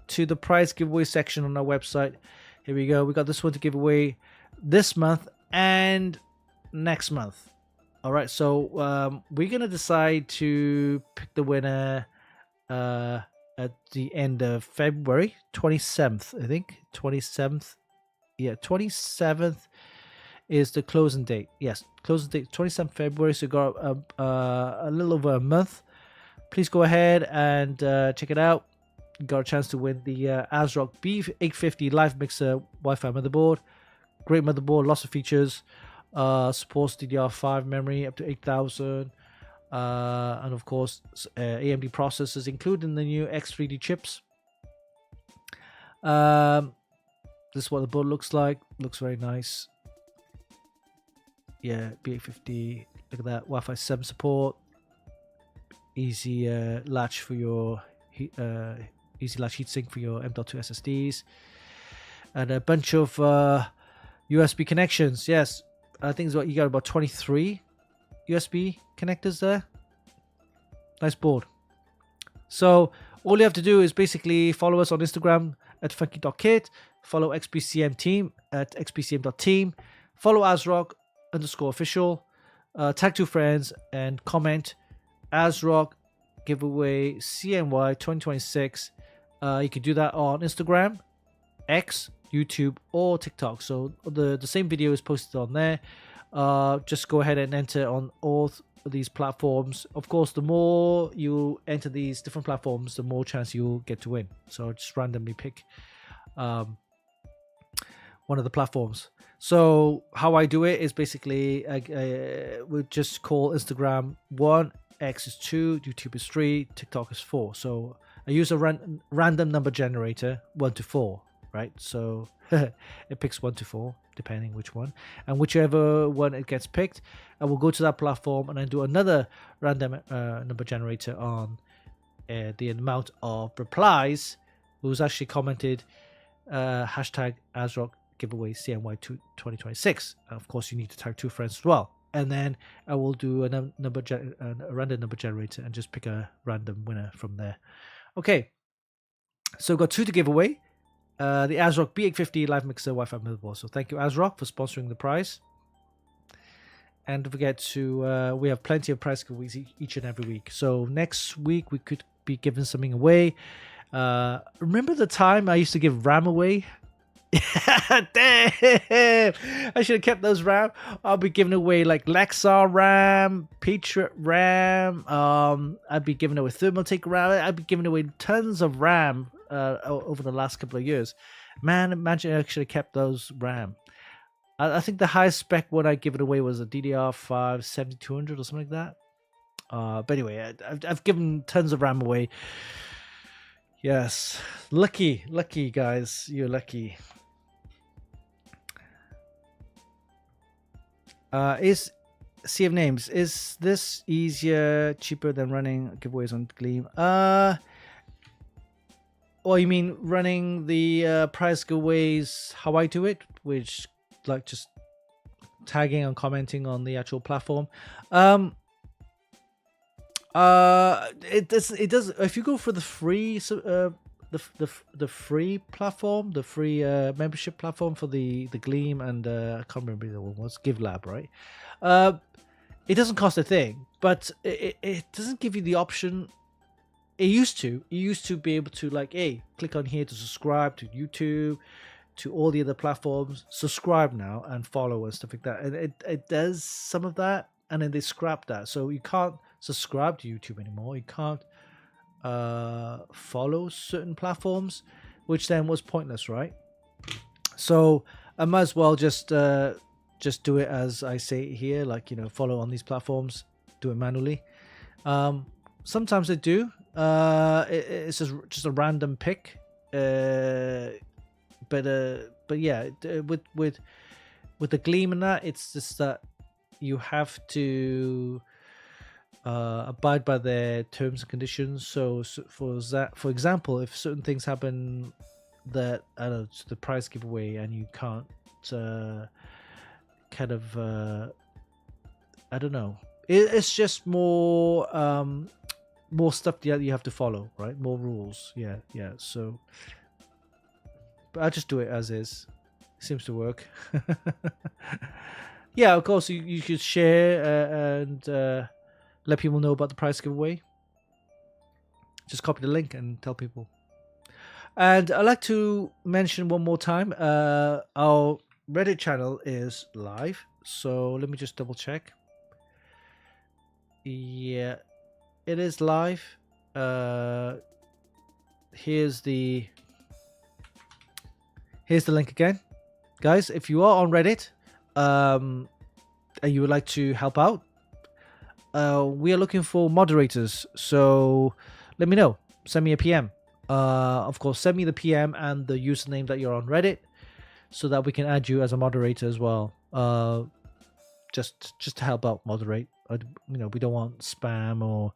to the prize giveaway section on our website. Here we go. We got this one to give away this month and next month. All right, so we're going to decide to pick the winner at the end of February, 27th, I think. 27th. Yeah, 27th is the closing date. Yes, closing date, 27th February, so you got a little over a month. Please go ahead and check it out. You got a chance to win the ASRock B850 Live Mixer Wi-Fi motherboard. Great motherboard, lots of features. Supports DDR5 memory up to 8000, and of course AMD processors, including the new X3D chips. This is what the board looks like. Looks very nice. Yeah, B850. Look at that. Wi-Fi 7 support. Easy latch for your easy latch heatsink for your M.2 SSDs, and a bunch of USB connections. Yes. I think you got about 23 USB connectors there. Nice board. So all you have to do is basically follow us on Instagram at funky.kit, follow XPCM team at xpcm.team, follow ASRock_official, tag 2 friends, and comment ASRock giveaway CNY 2026. You can do that on Instagram, X, YouTube, or TikTok. So the same video is posted on there. Just go ahead and enter on all of these platforms. Of course, the more you enter these different platforms, the more chance you'll get to win. So just randomly pick one of the platforms. So how I do it is basically we just call Instagram 1, X is 2, YouTube is 3, TikTok is 4. So I use a random number generator, 1 to 4. Right, so it picks 1 to 4, depending which one, and whichever one it gets picked, I will go to that platform and then do another random number generator on the amount of replies who's actually commented hashtag ASRock giveaway CNY 2026. Of course, you need to tag 2 friends as well, and then I will do a random number generator and just pick a random winner from there. Okay, so we've got 2 to give away. The ASRock B850 Live Mixer Wi-Fi motherboard. So thank you, ASRock, for sponsoring the prize. And don't forget to, we have plenty of prize giveaways each and every week. So next week we could be giving something away. Remember the time I used to give RAM away? Damn, I should have kept those RAM. I'll be giving away like Lexar RAM, Patriot RAM. I'd be giving away Thermaltake RAM. I'd be giving away tons of RAM over the last couple of years. Man, imagine I should have kept those RAM. I think the highest spec one I give it away was a DDR5 7200 or something like that. But anyway, I've given tons of RAM away. Yes, lucky guys, you're lucky. Is Sea of Names, is this easier, cheaper than running giveaways on Gleam? Or you mean running the prize giveaways how I do it, which like just tagging and commenting on the actual platform? It does if you go for the free the free platform, the free membership platform for the Gleam, and I can't remember the one was GiveLab, right? It doesn't cost a thing, but it doesn't give you the option. It used to be able to like, hey, click on here to subscribe to YouTube, to all the other platforms, subscribe now and follow and stuff like that, and it does some of that, and then they scrap that, so you can't subscribe to YouTube anymore. You can't follow certain platforms, which then was pointless, right? So I might as well just do it as I say here, like, you know, follow on these platforms, do it manually. Sometimes I do. It's just a random pick. But yeah, with the Gleam and that, it's just that you have to abide by their terms and conditions. So for example, if certain things happen that, I don't know, it's the prize giveaway, and you can't kind of I don't know, it's just more stuff that you have to follow, right? More rules. Yeah. So, but I just do it as is. It seems to work. Yeah, of course you should share and let people know about the prize giveaway. Just copy the link and tell people. And I'd like to mention one more time, our Reddit channel is live. So let me just double check. Yeah, it is live. Here's the link again. Guys, if you are on Reddit and you would like to help out, we are looking for moderators, so let me know. Send me a PM. Of course, send me the PM and the username that you're on Reddit, so that we can add you as a moderator as well. Just to help out moderate. You know, we don't want spam or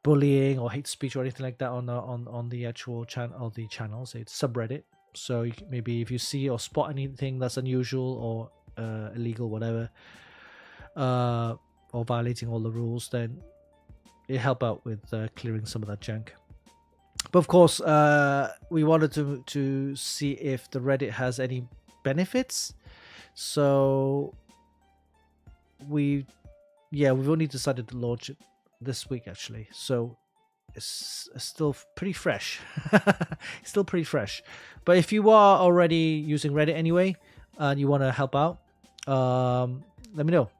bullying or hate speech or anything like that on the actual channel, or the channels. It's subreddit, so maybe if you see or spot anything that's unusual or illegal, whatever, or violating all the rules, then it help out with clearing some of that junk. But of course, we wanted to see if the Reddit has any benefits. So we've only decided to launch it this week, actually. So it's still pretty fresh. It's still pretty fresh. But if you are already using Reddit anyway and you want to help out, let me know.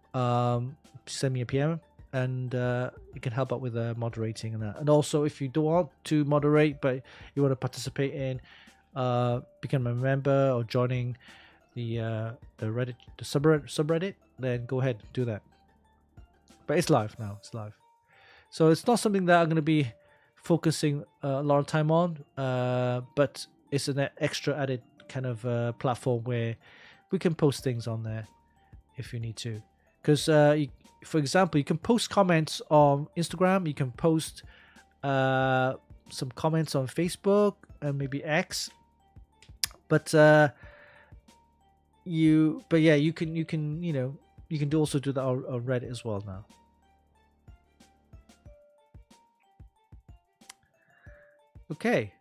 Send me a PM, and you can help out with moderating and that. And also, if you don't want to moderate but you want to participate in become a member or joining the Reddit, the subreddit, then go ahead and do that. But it's live now. It's live, so it's not something that I'm going to be focusing a lot of time on, but it's an extra added kind of platform where we can post things on there if you need to. Because, for example, you can post comments on Instagram. You can post some comments on Facebook and maybe X. But you can also do that on Reddit as well now. Okay.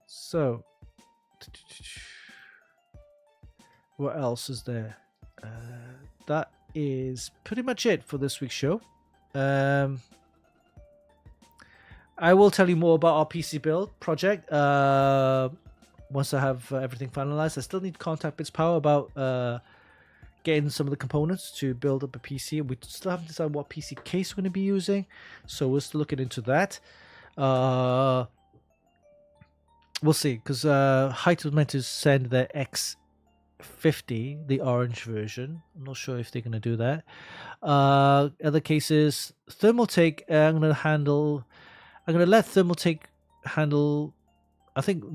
So, what else is there? That is pretty much it for this week's show. I will tell you more about our PC build project once I have everything finalized. I still need to contact Bits Power about getting some of the components to build up a PC. We still haven't decided what PC case we're going to be using, so we're still looking into that. We'll see, because Height was meant to send their X50, the orange version. I'm not sure if they're going to do that. Other cases, Thermaltake, I'm going to let Thermaltake handle. I think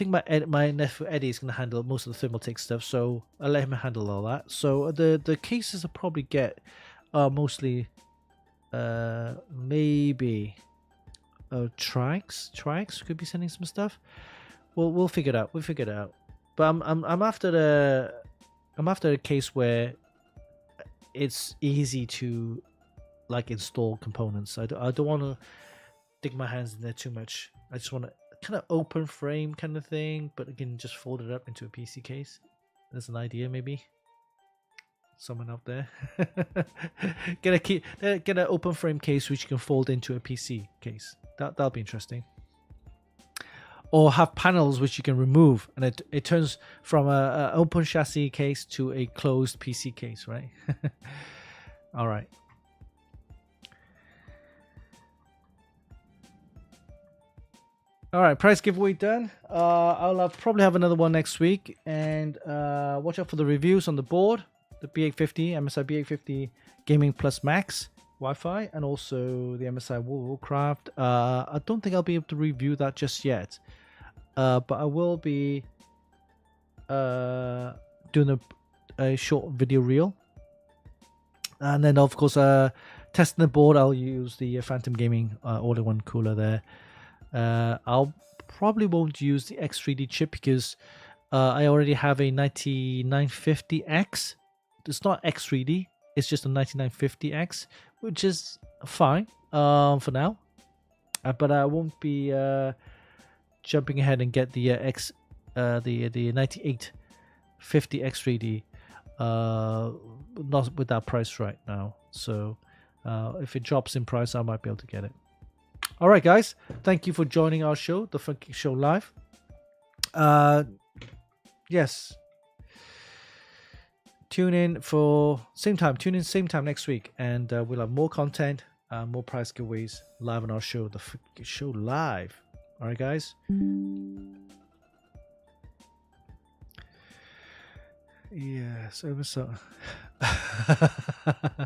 my nephew Eddie is going to handle most of the Thermaltake stuff, so I'll let him handle all that. So the cases I'll probably get are mostly maybe Trikes could be sending some stuff. We'll figure it out. But I'm after a case where it's easy to like install components. I don't want to dig my hands in there too much. I just want to kind of open frame kind of thing, but again, just fold it up into a PC case. There's an idea, maybe. Someone out there get an open frame case which you can fold into a PC case. That'll be interesting. Or have panels which you can remove, and it turns from a open chassis case to a closed PC case, right? All right. All right, price giveaway done. I'll probably have another one next week, and watch out for the reviews on the board. The B850, MSI B850 Gaming Plus Max Wi-Fi, and also the MSI Warcraft. I don't think I'll be able to review that just yet, but I will be doing a short video reel, and then of course testing the board. I'll use the Phantom Gaming all-in-one cooler there. I'll probably won't use the X3D chip because I already have a 9950X. It's not X3D, it's just a 9950X, which is fine for now. But I won't be jumping ahead and get the the 9850 X3D. Not with that price right now. So if it drops in price, I might be able to get it. All right, guys. Thank you for joining our show, the Funkykit Show Live. Yes. Tune in same time next week, and we'll have more content, more prize giveaways live on our show, the Funkykit Show Live. All right, guys. Yeah, so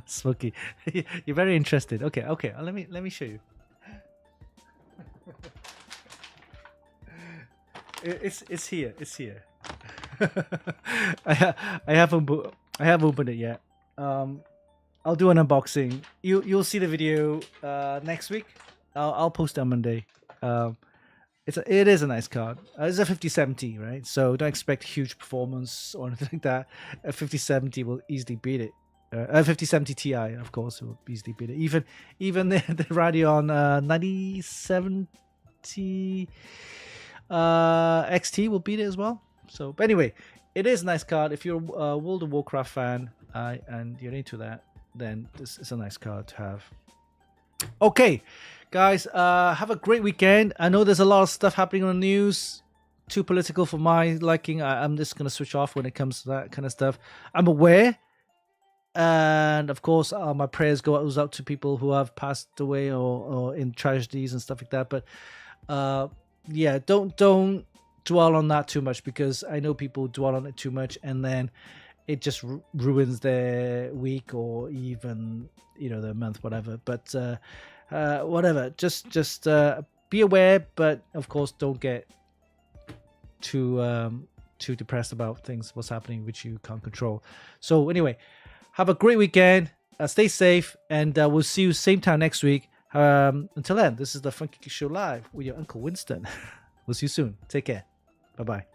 Smokey, you're very interested. Okay. Let me show you. It's here. I haven't opened it yet. I'll do an unboxing. You'll see the video next week. I'll post it on Monday. It is a nice card. It's a 5070, right? So don't expect huge performance or anything like that. A 5070 will easily beat it. A 5070 Ti, of course, will easily beat it. Even the Radeon 9070 XT will beat it as well. So, but anyway, it is a nice card. If you're a World of Warcraft fan and you're into that, then this is a nice card to have. Okay, guys, have a great weekend. I know there's a lot of stuff happening on the news. Too political for my liking. I'm just going to switch off when it comes to that kind of stuff. I'm aware. And of course, my prayers goes out to people who have passed away or in tragedies and stuff like that. But yeah, don't dwell on that too much, because I know people dwell on it too much, and then it just ruins their week or even their month, whatever. But whatever, just be aware, but of course don't get too depressed about what's happening which you can't control. So anyway, have a great weekend, stay safe, and we'll see you same time next week. Until then, this is the Funkykit Show Live with your Uncle Winston. We'll see you soon. Take care. Bye-bye.